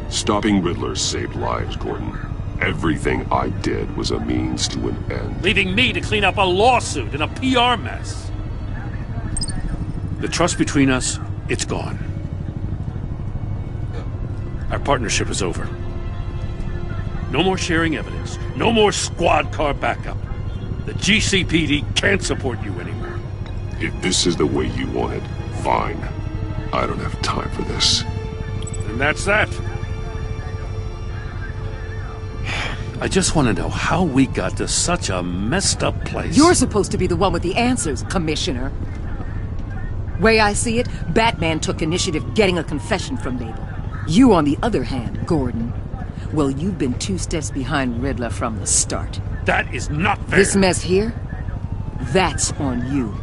Stopping Riddler saved lives, Gordon. Everything I did was a means to an end. Leaving me to clean up a lawsuit and a PR mess. The trust between us, it's gone. Our partnership is over. No more sharing evidence. No more squad car backup. The GCPD can't support you anymore. If this is the way you want it, fine. I don't have time for this. And that's that. I just want to know how we got to such a messed up place. You're supposed to be the one with the answers, Commissioner. Way I see it, Batman took initiative getting a confession from Mabel. You, on the other hand, Gordon, well, you've been 2 steps behind Riddler from the start. That is not fair. This mess here, that's on you.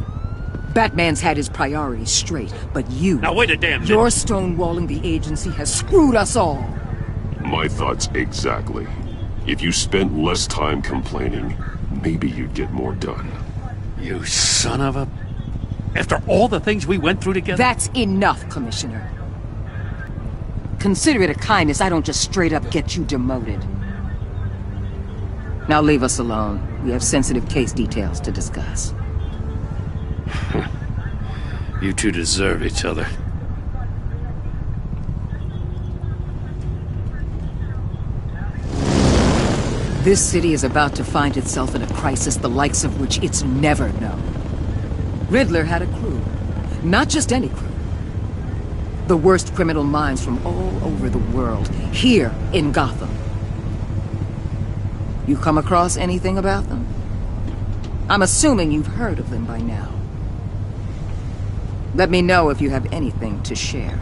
Batman's had his priorities straight, but you... Now wait a damn minute. Your stonewalling the agency has screwed us all. My thoughts exactly. If you spent less time complaining, maybe you'd get more done. You son of a... After all the things we went through together? That's enough, Commissioner. Consider it a kindness I don't just straight up get you demoted. Now leave us alone. We have sensitive case details to discuss. You two deserve each other. This city is about to find itself in a crisis the likes of which it's never known. Riddler had a crew. Not just any crew. The worst criminal minds from all over the world, here in Gotham. You come across anything about them? I'm assuming you've heard of them by now. Let me know if you have anything to share.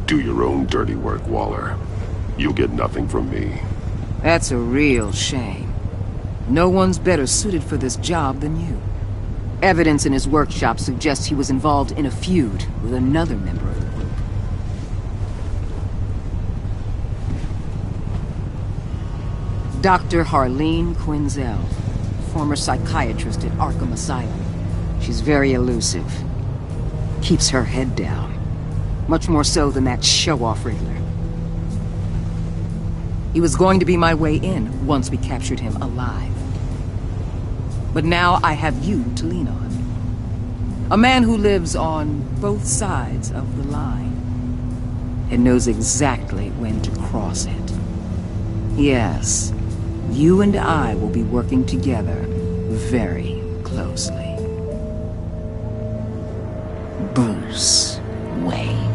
Do your own dirty work, Waller. You'll get nothing from me. That's a real shame. No one's better suited for this job than you. Evidence in his workshop suggests he was involved in a feud with another member of the group. Dr. Harleen Quinzel, former psychiatrist at Arkham Asylum. She's very elusive. Keeps her head down. Much more so than that show-off Riddler. He was going to be my way in once we captured him alive. But now I have you to lean on. A man who lives on both sides of the line and knows exactly when to cross it. Yes, you and I will be working together very closely. Bruce Wayne.